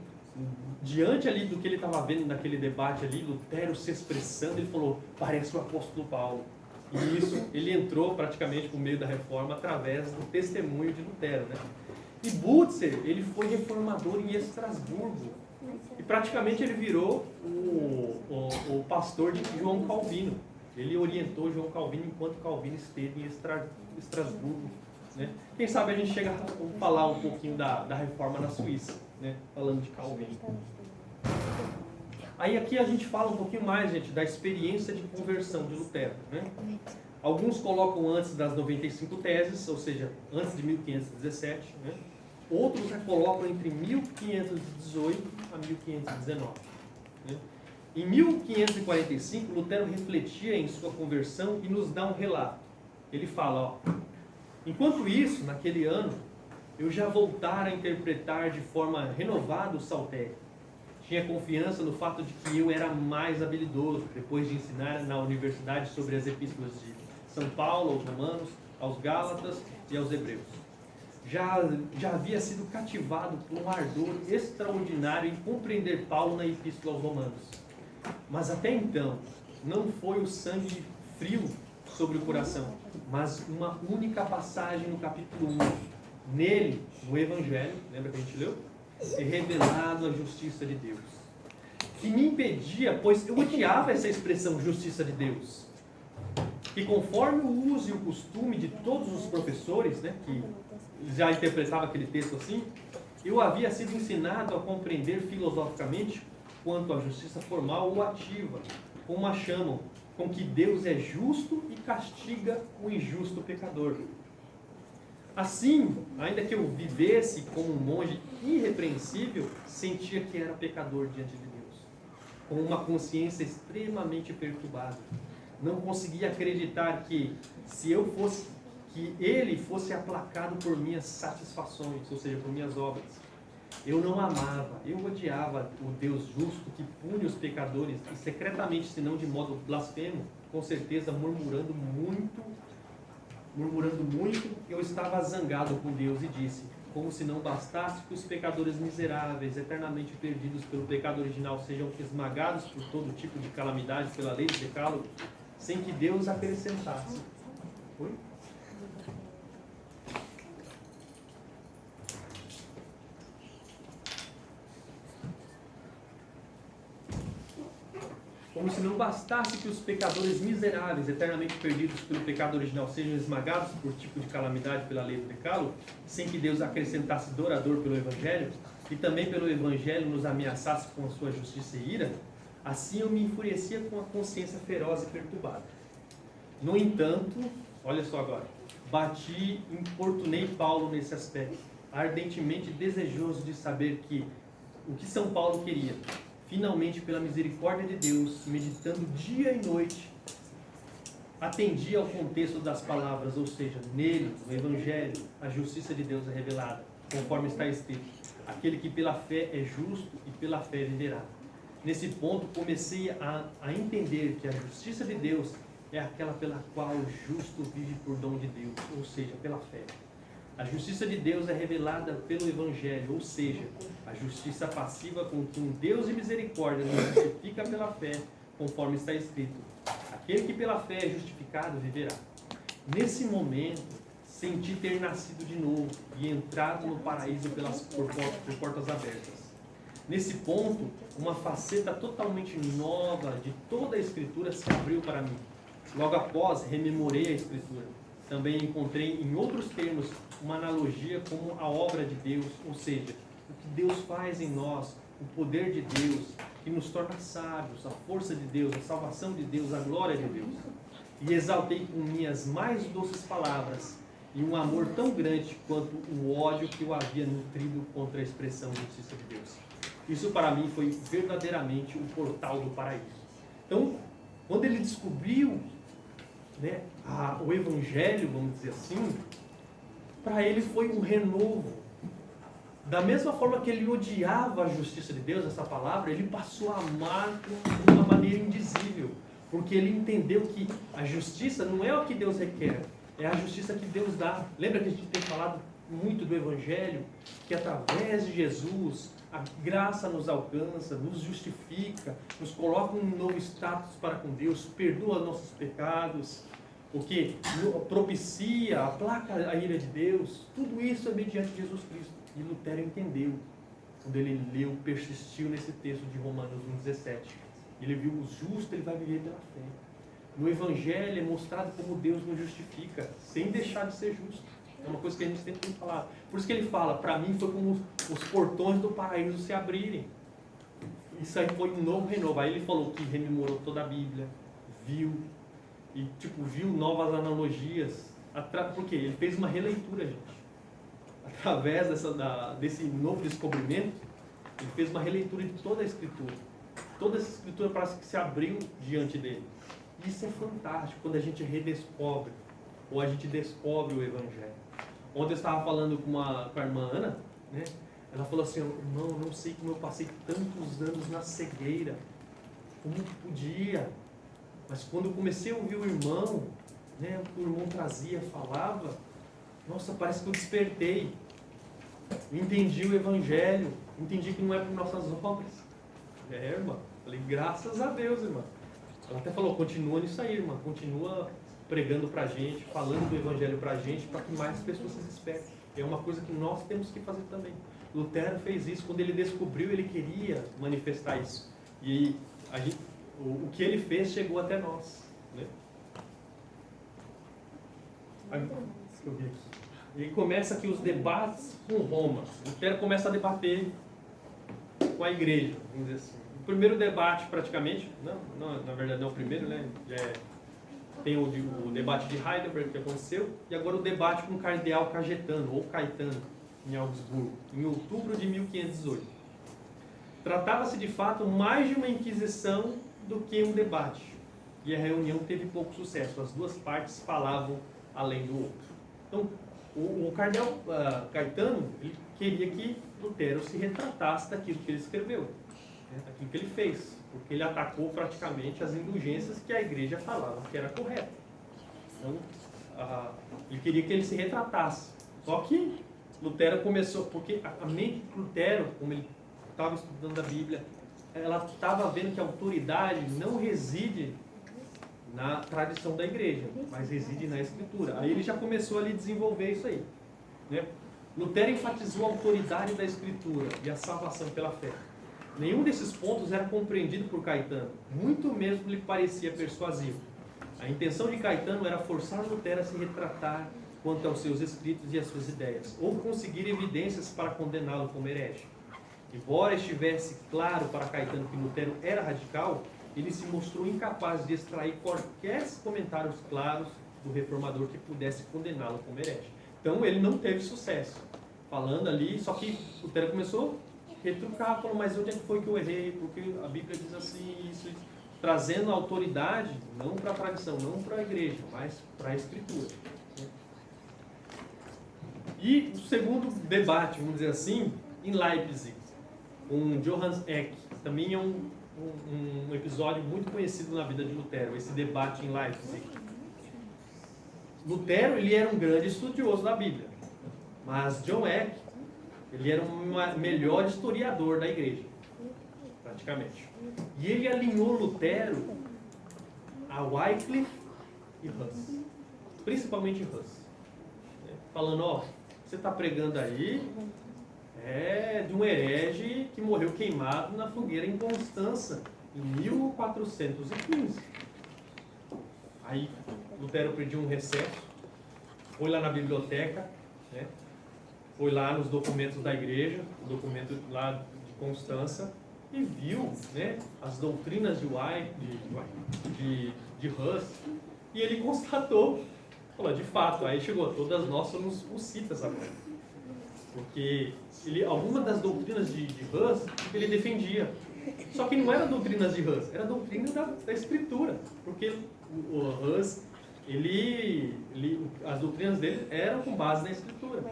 diante ali do que ele estava vendo naquele debate ali, Lutero se expressando, ele falou, parece o apóstolo Paulo. E isso, ele entrou praticamente por meio da reforma através do testemunho de Lutero, né? E Butzer, ele foi reformador em Estrasburgo. E praticamente ele virou o pastor de João Calvino. Ele orientou João Calvino enquanto Calvino esteve em Estrasburgo, né? Quem sabe a gente chega a falar um pouquinho da reforma na Suíça, né? Falando de Calvino. Aí aqui a gente fala um pouquinho mais, gente, da experiência de conversão de Lutero, né? Alguns colocam antes das 95 teses, ou seja, antes de 1517, né? Outros colocam entre 1518 a 1519. Né? Em 1545, Lutero refletia em sua conversão e nos dá um relato. Ele fala, ó, enquanto isso, naquele ano, eu já voltara a interpretar de forma renovada o saltério. Tinha confiança no fato de que eu era mais habilidoso, depois de ensinar na universidade sobre as epístolas de São Paulo aos Romanos, aos Gálatas e aos Hebreus. Já havia sido cativado por um ardor extraordinário em compreender Paulo na epístola aos Romanos. Mas até então, não foi o sangue frio sobre o coração, mas uma única passagem no capítulo 1. Nele, no Evangelho, lembra que a gente leu? É revelado a justiça de Deus. Que me impedia, pois eu odiava essa expressão justiça de Deus. Que conforme o uso e o costume de todos os professores, né, que já interpretavam aquele texto assim, eu havia sido ensinado a compreender filosoficamente quanto à justiça formal ou ativa, como a chamam, com que Deus é justo e castiga o injusto pecador. Assim, ainda que eu vivesse como um monge irrepreensível, sentia que era pecador diante de Deus, com uma consciência extremamente perturbada. Não conseguia acreditar que ele fosse aplacado por minhas satisfações, ou seja, por minhas obras. Eu não amava, eu odiava o Deus justo que pune os pecadores e secretamente, se não de modo blasfemo, com certeza murmurando muito, eu estava zangado com Deus e disse, como se não bastasse que os pecadores miseráveis, eternamente perdidos pelo pecado original, sejam esmagados por todo tipo de calamidades pela lei do decálogo, sem que Deus acrescentasse. Oi? Como se não bastasse que os pecadores miseráveis, eternamente perdidos pelo pecado original, sejam esmagados por tipo de calamidade pela lei do decálogo, sem que Deus acrescentasse dourador pelo Evangelho, e também pelo Evangelho nos ameaçasse com a sua justiça e ira, assim eu me enfurecia com a consciência feroz e perturbada. No entanto, olha só agora, bati e importunei Paulo nesse aspecto, ardentemente desejoso de saber o que São Paulo queria. Finalmente, pela misericórdia de Deus, meditando dia e noite, atendi ao contexto das palavras, ou seja, nele, no Evangelho, a justiça de Deus é revelada, conforme está escrito, aquele que pela fé é justo e pela fé viverá. Nesse ponto, comecei a entender que a justiça de Deus é aquela pela qual o justo vive por dom de Deus, ou seja, pela fé. A justiça de Deus é revelada pelo Evangelho, ou seja, a justiça passiva com que um Deus de misericórdia nos justifica pela fé, conforme está escrito. Aquele que pela fé é justificado viverá. Nesse momento, senti ter nascido de novo e entrado no paraíso por portas abertas. Nesse ponto, uma faceta totalmente nova de toda a Escritura se abriu para mim. Logo após, rememorei a Escritura. também encontrei em outros termos uma analogia como a obra de Deus, ou seja, o que Deus faz em nós, o poder de Deus, que nos torna sábios, a força de Deus, a salvação de Deus, a glória de Deus. E exaltei com minhas mais doces palavras e um amor tão grande quanto o ódio que eu havia nutrido contra a expressão da justiça de Deus. Isso para mim foi verdadeiramente o portal do paraíso. Então, quando ele descobriu, né, o Evangelho, vamos dizer assim, para ele foi um renovo. Da mesma forma que ele odiava a justiça de Deus, essa palavra, ele passou a amar de uma maneira indizível. Porque ele entendeu que a justiça não é o que Deus requer, é a justiça que Deus dá. Lembra que a gente tem falado muito do Evangelho? Que através de Jesus, a graça nos alcança, nos justifica, nos coloca um novo status para com Deus, perdoa nossos pecados, o que propicia, aplaca a ira de Deus. Tudo isso é mediante Jesus Cristo. E Lutero entendeu, quando ele leu, persistiu nesse texto de Romanos 1,17. Ele viu o justo, ele vai viver pela fé. No Evangelho é mostrado como Deus nos justifica, sem deixar de ser justo. É uma coisa que a gente sempre tem falado. Por isso que ele fala, para mim foi como os portões do paraíso se abrirem. Isso aí foi um novo renovo. Aí ele falou que rememorou toda a Bíblia, viu, e viu novas analogias. Por quê? Ele fez uma releitura, gente. Através desse novo descobrimento, ele fez uma releitura de toda a Escritura. Toda essa Escritura parece que se abriu diante dele. Isso é fantástico, quando a gente redescobre, ou a gente descobre o Evangelho. Ontem eu estava falando com a irmã Ana, né? Ela falou assim, irmão, eu não sei como eu passei tantos anos na cegueira, como podia. Mas quando eu comecei a ouvir o irmão, né, o que o irmão trazia, falava, nossa, parece que eu despertei. Entendi o Evangelho, entendi que não é por nossas obras. Irmã, falei, graças a Deus, irmã. Ela até falou, continua nisso aí, irmã, continua pregando pra gente, falando do Evangelho pra gente, para que mais pessoas se despertem. É uma coisa que nós temos que fazer também. Lutero fez isso, quando ele descobriu, ele queria manifestar isso. E o que ele fez chegou até nós. Né? E começa aqui os debates com Roma. Lutero começa a debater com a igreja, vamos dizer assim. O primeiro debate, praticamente, não, na verdade não é o primeiro, né? Tem o debate de Heidelberg que aconteceu, e agora o debate com o cardeal Cajetano, ou Caetano, em Augsburgo, em outubro de 1518. Tratava-se de fato mais de uma inquisição do que um debate, e a reunião teve pouco sucesso, as duas partes falavam além do outro. Então, o cardeal Caetano, ele queria que Lutero se retratasse daquilo que ele escreveu, né, daquilo que ele fez, porque ele atacou praticamente as indulgências que a igreja falava que era correta. Então, ele queria que ele se retratasse. Só que Lutero começou, porque a mente de Lutero, como ele estava estudando a Bíblia, ela estava vendo que a autoridade não reside na tradição da igreja, mas reside na Escritura. Aí ele já começou ali a desenvolver isso aí, né? Lutero enfatizou a autoridade da Escritura e a salvação pela fé. Nenhum desses pontos era compreendido por Caetano, muito mesmo lhe parecia persuasivo. A intenção de Caetano era forçar Lutero a se retratar quanto aos seus escritos e às suas ideias, ou conseguir evidências para condená-lo como herege. Embora estivesse claro para Caetano que Lutero era radical, ele se mostrou incapaz de extrair quaisquer comentários claros do reformador que pudesse condená-lo como herege. Então ele não teve sucesso falando ali, só que Lutero começou a retrucar, falou, mas onde é que foi que eu errei? Porque a Bíblia diz assim, isso, trazendo a autoridade, não para a tradição, não para a igreja, mas para a Escritura. E o segundo debate, vamos dizer assim, em Leipzig, com Johannes Eck, também é um episódio muito conhecido na vida de Lutero, esse debate em Leipzig. Lutero, ele era um grande estudioso da Bíblia, mas John Eck, ele era um melhor historiador da igreja, praticamente. E ele alinhou Lutero a Wycliffe e Hus, principalmente Hus, né? Falando, ó, você está pregando aí de um herege que morreu queimado na fogueira em Constança, em 1415. Aí Lutero pediu um recesso, foi lá na biblioteca, né? Foi lá nos documentos da igreja, o documento lá de Constança, e viu, né, as doutrinas de Hus, e ele constatou, falou, de fato, aí chegou, todas nós somos hussitas agora. Porque algumas das doutrinas de Hus ele defendia. Só que não eram doutrinas de Hus, era doutrina da Escritura. Porque o Hus, as doutrinas dele eram com base na Escritura.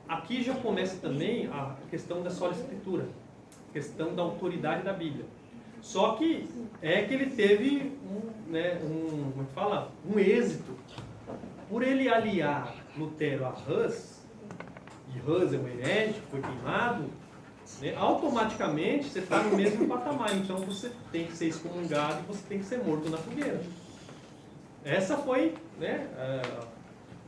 Aqui já começa também a questão da sola Escritura, a questão da autoridade da Bíblia. Só que ele teve um êxito. Por ele aliar Lutero a Hus, e Hus é um herético, foi queimado, né, automaticamente você está no mesmo patamar. Então você tem que ser excomungado e você tem que ser morto na fogueira. Essa foi, né,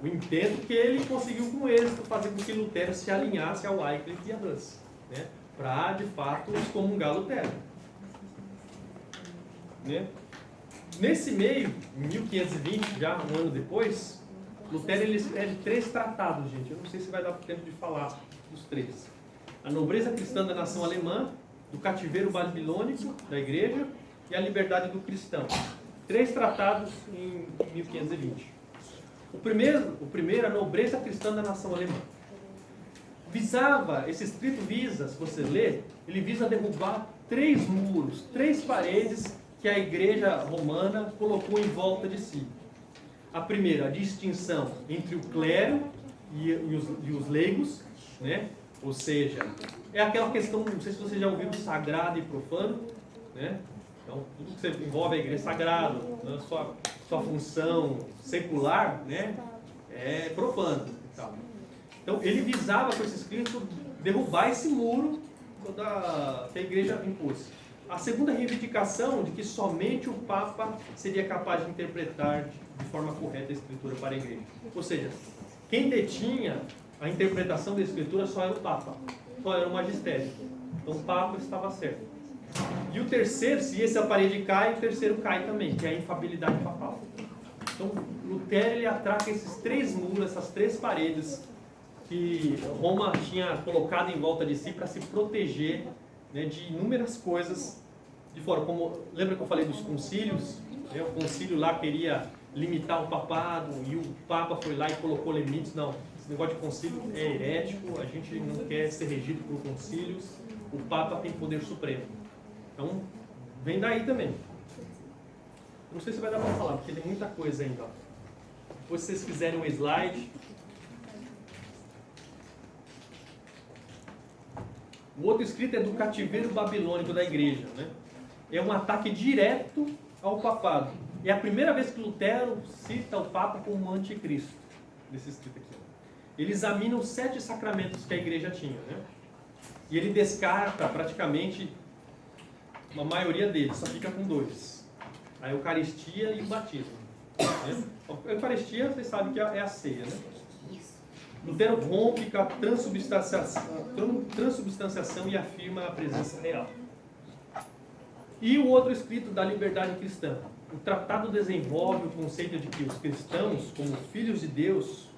o intento que ele conseguiu com êxito, fazer com que Lutero se alinhasse ao Wycliffe e a Hus, né, para de fato excomungar Lutero. Né? Nesse meio, em 1520, já um ano depois, Lutero ele escreve 3 tratados, gente. Eu não sei se vai dar tempo de falar dos 3. A nobreza cristã da nação alemã, do cativeiro babilônico da igreja e a liberdade do cristão. 3 tratados em 1520. O primeiro, a nobreza cristã da nação alemã. Esse escrito visa, se você ler, ele visa derrubar 3 muros, 3 paredes que a igreja romana colocou em volta de si. A primeira, a distinção entre o clero e os leigos, né? Ou seja, é aquela questão, não sei se vocês já ouviram, sagrado e profano, né? Então, tudo que você envolve a igreja sagrado, né? sua função secular, né? É profano. Então, ele visava com esse escrito derrubar esse muro que a igreja impôs. A segunda reivindicação de que somente o Papa seria capaz de interpretar de forma correta a Escritura para a igreja. Ou seja, quem detinha a interpretação da Escritura só era o Papa, só era o magistério. Então o Papa estava certo. E o terceiro, se essa parede cai, o terceiro cai também, que é a infabilidade papal. Então Lutero ele atraca esses 3 muros, essas 3 paredes que Roma tinha colocado em volta de si para se proteger, né, de inúmeras coisas de fora. Como, lembra que eu falei dos concílios? O concílio lá queria limitar o papado e o Papa foi lá e colocou limites. Não, esse negócio de concílio é herético, a gente não quer ser regido por concílios, o Papa tem poder supremo. Então, vem daí também. Não sei se vai dar para falar, porque tem muita coisa ainda. Depois, se vocês quiserem um slide. O outro escrito é do cativeiro babilônico da igreja, né? É um ataque direto ao papado. É a primeira vez que Lutero cita o Papa como um anticristo, nesse escrito aqui. Ele examina os 7 sacramentos que a igreja tinha, né? E ele descarta praticamente a maioria deles, só fica com 2. A Eucaristia e o batismo. Né? A Eucaristia, vocês sabem que é a ceia, né? Lutero rompe com a transubstanciação e afirma a presença real. E o outro escrito da liberdade cristã. O tratado desenvolve o conceito de que os cristãos, como filhos de Deus,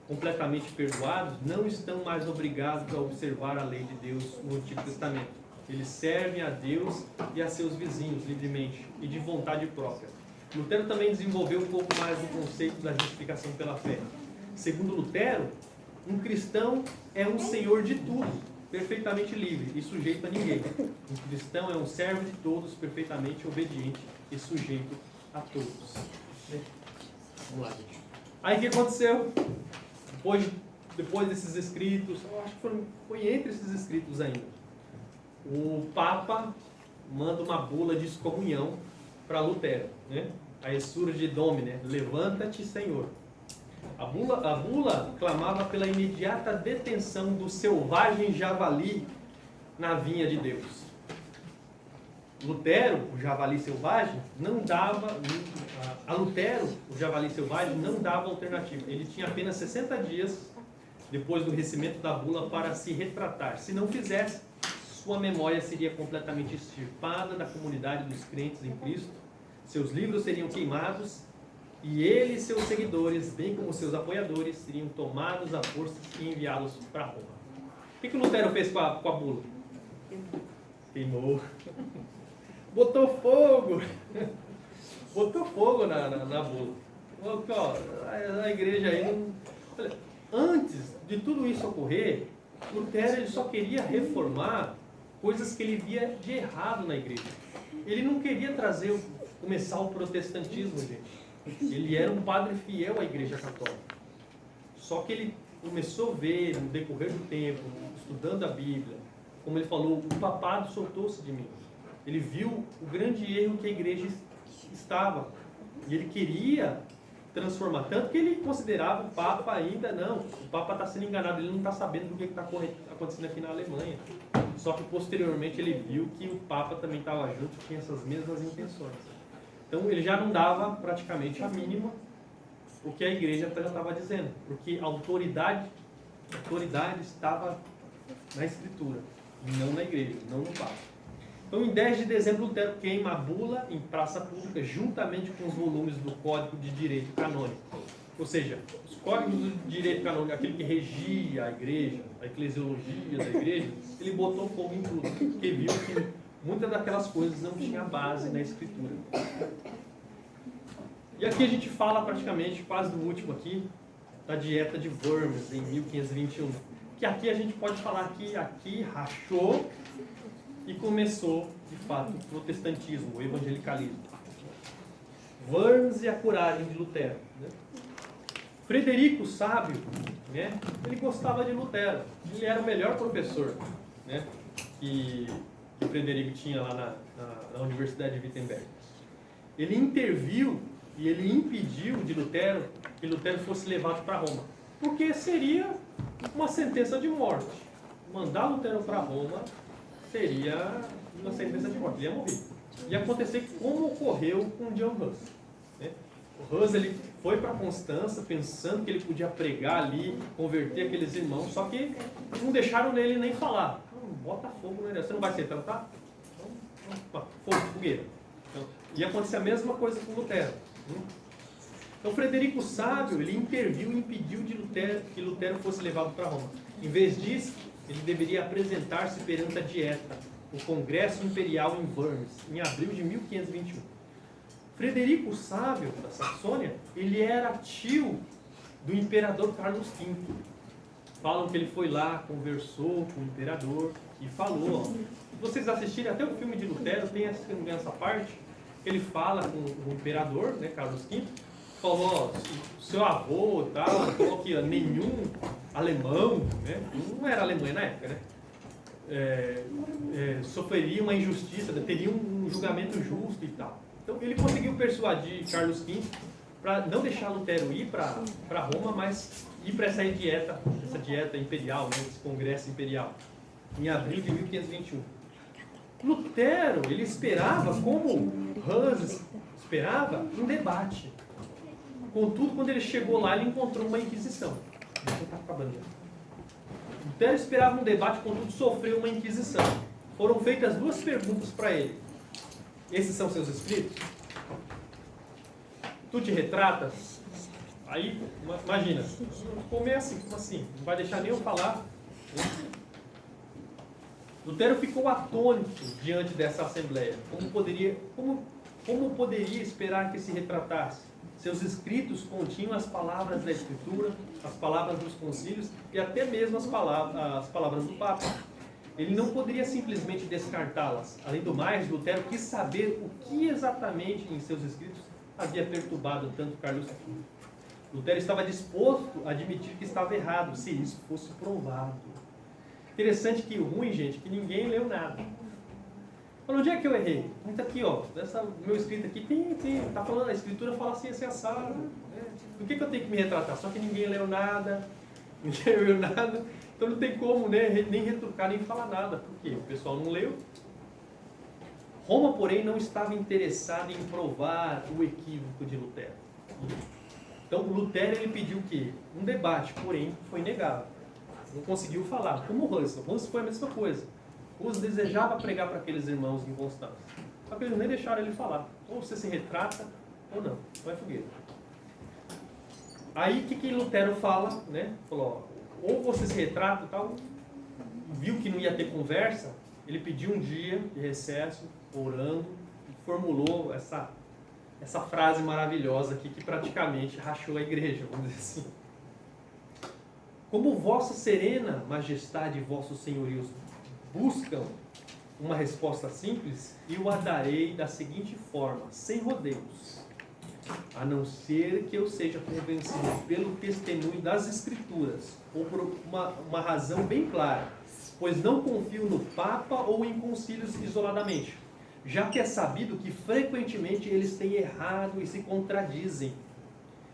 completamente perdoados, não estão mais obrigados a observar a lei de Deus no Antigo Testamento. Eles servem a Deus e a seus vizinhos livremente e de vontade própria. Lutero também desenvolveu um pouco mais o conceito da justificação pela fé. Segundo Lutero, um cristão é um senhor de tudo, perfeitamente livre e sujeito a ninguém. Um cristão é um servo de todos, perfeitamente obediente e sujeito a todos. Vamos lá, gente. Aí o que aconteceu? Depois desses escritos, eu acho que foi entre esses escritos ainda, o Papa manda uma bula de excomunhão para Lutero, né? A Exsurge Domine, levanta-te, Senhor. A bula clamava pela imediata detenção do selvagem javali na vinha de Deus. Lutero, o javali selvagem, não dava... A Lutero, o javali selvagem, não dava alternativa. Ele tinha apenas 60 dias depois do recebimento da bula para se retratar. Se não fizesse, sua memória seria completamente extirpada da comunidade dos crentes em Cristo, seus livros seriam queimados e ele e seus seguidores, bem como seus apoiadores, seriam tomados à força e enviados para Roma. O que o Lutero fez com a bula? Queimou. Botou fogo. Botou fogo na bula. Falou que, ó, a igreja aí não... Olha, antes de tudo isso ocorrer, Lutero ele só queria reformar coisas que ele via de errado na igreja. Ele não queria começar o protestantismo, gente. Ele era um padre fiel à igreja católica. Só que ele começou a ver, no decorrer do tempo, estudando a Bíblia, como ele falou, o papado soltou-se de mim. Ele viu o grande erro que a igreja estava. E ele queria transformar. Tanto que ele considerava o Papa ainda, não, o Papa está sendo enganado, ele não está sabendo do que está acontecendo aqui na Alemanha. Só que posteriormente ele viu que o Papa também estava junto, tinha essas mesmas intenções. Então ele já não dava praticamente a mínima o que a igreja já estava dizendo, porque a autoridade estava na Escritura, e não na igreja, não no Papa. Então, em 10 de dezembro, Lutero queima a bula em praça pública, juntamente com os volumes do Código de Direito Canônico. Ou seja, os códigos de direito canônico, aquele que regia a igreja, a eclesiologia da igreja, ele botou fogo em tudo, porque viu que muitas daquelas coisas não tinha base na Escritura. E aqui a gente fala praticamente, quase no último aqui, da dieta de Worms, em 1521. Que aqui a gente pode falar que aqui rachou e começou, de fato, o protestantismo, o evangelicalismo. Worms e a coragem de Lutero. Né? Frederico, sábio, né? Ele gostava de Lutero. Ele era o melhor professor, né? que Frederico tinha lá na Universidade de Wittenberg. Ele interviu e ele impediu de Lutero que Lutero fosse levado para Roma, porque seria uma sentença de morte. Mandar Lutero para Roma seria uma sentença de morte, ele ia morrer. Ia acontecer como ocorreu com John Hus. Né? O Hus ele foi para Constança pensando que ele podia pregar ali, converter aqueles irmãos, só que não deixaram nele nem falar. Bota fogo nele, você não vai ser tratado? Fogo, fogueira. Então, ia acontecer a mesma coisa com Lutero. Então Frederico Sábio, ele interviu e impediu que Lutero fosse levado para Roma. Em vez disso, ele deveria apresentar-se perante a Dieta, o Congresso Imperial em Worms, em abril de 1521. Frederico Sábio, da Saxônia, ele era tio do imperador Carlos V. Falam que ele foi lá, conversou com o imperador e falou, ó, se vocês assistirem até o filme de Lutero, tem essa parte, ele fala com o imperador, né, Carlos V, falou, ó, seu avô e tal, falou que nenhum alemão, né, não era Alemanha na época, né, sofreria uma injustiça, teria um julgamento justo e tal. Então ele conseguiu persuadir Carlos V para não deixar Lutero ir para Roma, mas ir para essa dieta imperial, né, esse congresso imperial, em abril de 1521. Lutero, ele esperava, como Hus esperava, um debate. Contudo, quando ele chegou lá, ele encontrou uma inquisição. Lutero esperava um debate, contudo, sofreu uma inquisição. Foram feitas duas perguntas para ele. Esses são seus escritos? Tu te retratas? Aí, imagina, ficou meio assim, como assim? Não vai deixar nem eu falar. Lutero ficou atônito diante dessa assembleia. Como poderia esperar que se retratasse? Seus escritos continham as palavras da Escritura, as palavras dos concílios e até mesmo as palavras do Papa. Ele não poderia simplesmente descartá-las. Além do mais, Lutero quis saber o que exatamente em seus escritos havia perturbado tanto Carlos V. Lutero estava disposto a admitir que estava errado, se isso fosse provado. Interessante que o ruim, gente, que ninguém leu nada. Mas onde é que eu errei? Está aqui, ó, meu escrito aqui, tá falando, a escritura fala assim, assim, assado. Né? Por que eu tenho que me retratar? Só que ninguém leu nada, ninguém leu nada, então não tem como, né, nem retrucar, nem falar nada. Por quê? O pessoal não leu. Roma, porém, não estava interessada em provar o equívoco de Lutero. Então, Lutero ele pediu o quê? Um debate, porém, foi negado. Não conseguiu falar. Como o Hus. O Hus foi a mesma coisa. O Hus desejava pregar para aqueles irmãos em Constança. Só que eles nem deixaram ele falar. Ou você se retrata, ou não. Vai fogueira. Aí, o que Lutero fala, né? Falou, ó, ou você se retrata e tal, viu que não ia ter conversa, ele pediu um dia de recesso, orando, e formulou essa frase maravilhosa aqui, que praticamente rachou a igreja, vamos dizer assim. Como vossa serena majestade e vossos senhorios buscam uma resposta simples, eu a darei da seguinte forma, sem rodeios. A não ser que eu seja convencido pelo testemunho das Escrituras, ou por uma razão bem clara, pois não confio no Papa ou em concílios isoladamente, já que é sabido que frequentemente eles têm errado e se contradizem.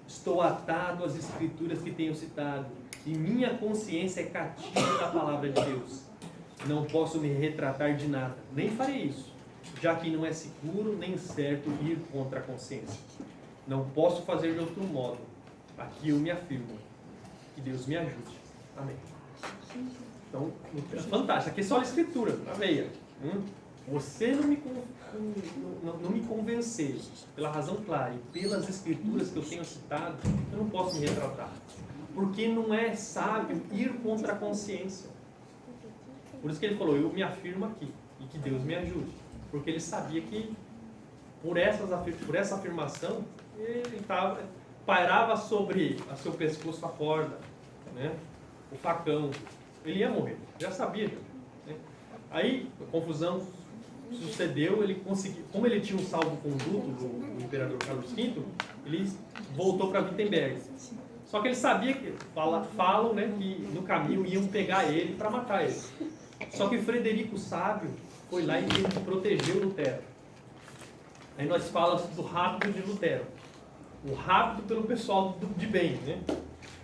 Estou atado às Escrituras que tenho citado, e minha consciência é cativa da palavra de Deus. Não posso me retratar de nada, nem farei isso, já que não é seguro nem certo ir contra a consciência. Não posso fazer de outro modo. Aqui eu me afirmo. Que Deus me ajude. Amém. Então, é fantástico. Aqui é só a Escritura, na veia. Você não me convencer pela razão clara e pelas Escrituras que eu tenho citado, eu não posso me retratar. Porque não é sábio ir contra a consciência. Por isso que ele falou, eu me afirmo aqui. E que Deus me ajude. Porque ele sabia que por essa afirmação, ele pairava sobre a seu pescoço a corda, né? O facão. Ele ia morrer, já sabia. Né? Aí, a confusão sucedeu, ele conseguiu, como ele tinha um salvo-conduto do imperador Carlos V, ele voltou para Wittenberg. Só que ele sabia que, falam, né, que no caminho iam pegar ele para matar ele. Só que Frederico Sábio foi lá e protegeu Lutero. Aí nós falamos do rápido de Lutero. O rápido pelo pessoal de bem, né?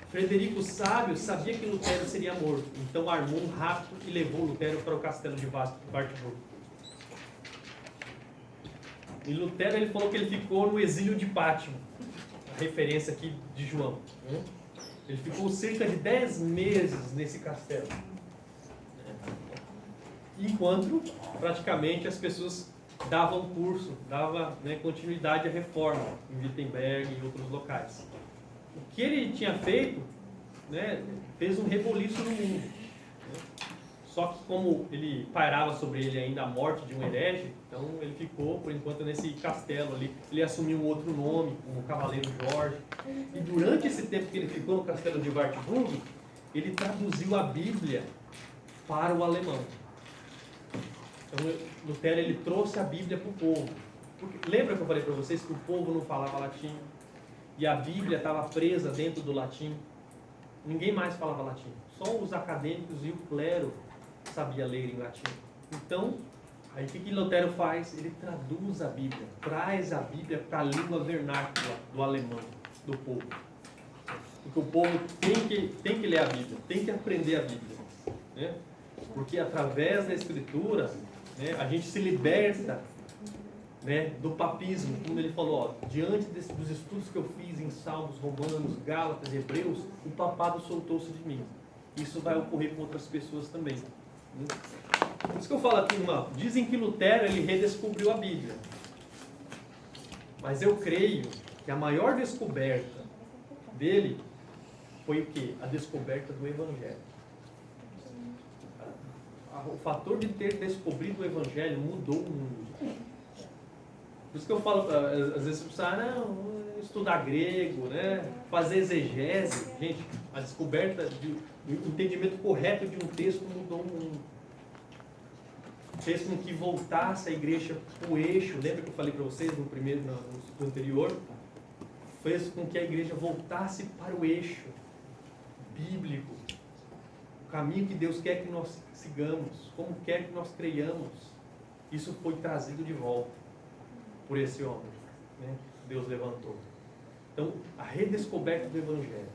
Frederico Sábio sabia que Lutero seria morto, então armou um rapto e levou Lutero para o castelo de Wartburg. E Lutero, ele falou que ele ficou no exílio de Pátimo, a referência aqui de João. Né? Ele ficou cerca de 10 meses nesse castelo. Enquanto, praticamente, as pessoas davam curso, davam, né, continuidade à reforma em Wittenberg e em outros locais. O que ele tinha feito, né, fez um reboliço no mundo. Né? Só que como ele pairava sobre ele ainda a morte de um herege, então ele ficou, por enquanto, nesse castelo ali. Ele assumiu um outro nome, como Cavaleiro Jorge. E durante esse tempo que ele ficou no castelo de Wartburg, ele traduziu a Bíblia para o alemão. Então, Lutero, ele trouxe a Bíblia para o povo. Porque, lembra que eu falei para vocês que o povo não falava latim? E a Bíblia estava presa dentro do latim? Ninguém mais falava latim. Só os acadêmicos e o clero sabia ler em latim. Então, aí o que Lutero faz? Ele traduz a Bíblia, traz a Bíblia para a língua vernácula do alemão, do povo. Porque o povo tem que ler a Bíblia, tem que aprender a Bíblia. Né? Porque através da Escritura, né, a gente se liberta, né, do papismo, como ele falou, ó, diante dos estudos que eu fiz em Salmos, Romanos, Gálatas, Hebreus, o papado soltou-se de mim. Isso vai ocorrer com outras pessoas também. Por isso que eu falo aqui, irmão, dizem que Lutero, ele redescobriu a Bíblia. Mas eu creio que a maior descoberta dele foi o quê? A descoberta do Evangelho. O fator de ter descobrido o Evangelho mudou o mundo. Por isso que eu falo, às vezes, não, estudar grego, né? Fazer exegese. Gente, a descoberta do entendimento correto de um texto mudou o mundo. Fez com que voltasse a igreja para o eixo. Lembra que eu falei para vocês no anterior? Fez com que a igreja voltasse para o eixo bíblico. O caminho que Deus quer que nós sigamos, como quer que nós creiamos. Isso foi trazido de volta por esse homem, né? Deus levantou. Então, a redescoberta do Evangelho.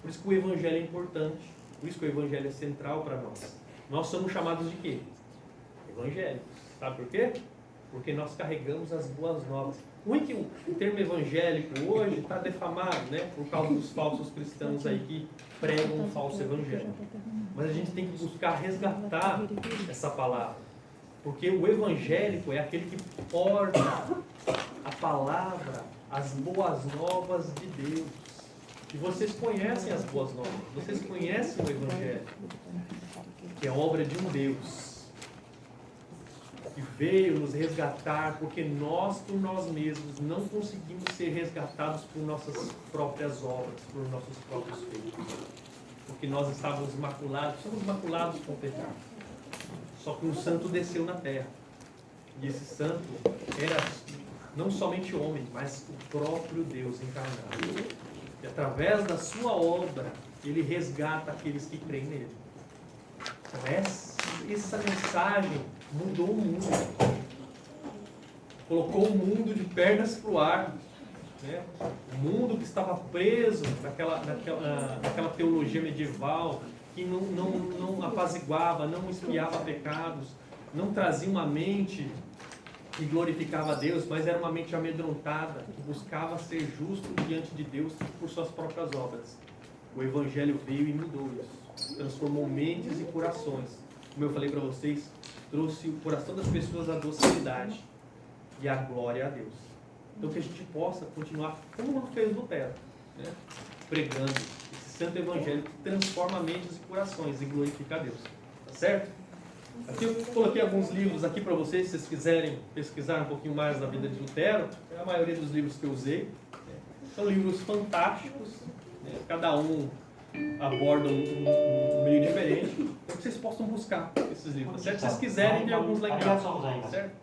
Por isso que o Evangelho é importante, por isso que o Evangelho é central para nós. Nós somos chamados de quê? Evangélicos. Sabe por quê? Porque nós carregamos as boas novas. Ruim que o termo evangélico hoje está defamado, né? Por causa dos falsos cristãos aí que pregam um falso evangelho. Mas a gente tem que buscar resgatar essa palavra. Porque o evangélico é aquele que porta a palavra, as boas novas de Deus. E vocês conhecem as boas novas, vocês conhecem o Evangelho, que é obra de um Deus que veio nos resgatar, porque nós, por nós mesmos, não conseguimos ser resgatados por nossas próprias obras, por nossos próprios feitos. Porque nós estávamos maculados, somos maculados com o pecado. Só que um santo desceu na terra. E esse santo era não somente homem, mas o próprio Deus encarnado. E através da sua obra, ele resgata aqueles que creem nele. Então, essa mensagem mudou o mundo. Colocou o mundo de pernas para o ar. Né? O mundo que estava preso naquela teologia medieval, que não apaziguava, não espiava pecados, não trazia uma mente que glorificava a Deus, mas era uma mente amedrontada, que buscava ser justo diante de Deus por suas próprias obras. O Evangelho veio e mudou isso. Transformou mentes e corações. Como eu falei para vocês, trouxe o coração das pessoas à docilidade e à glória a Deus. Então que a gente possa continuar, como fez Lutero, né? Pregando esse santo evangelho que transforma mentes e corações e glorifica a Deus. Tá certo? Aqui eu coloquei alguns livros aqui para vocês, se vocês quiserem pesquisar um pouquinho mais da vida de Lutero. É a maioria dos livros que eu usei. São livros fantásticos, né? Cada um aborda um meio diferente. Então que vocês possam buscar esses livros, tá certo? Se vocês quiserem, tem alguns lá em casa, certo?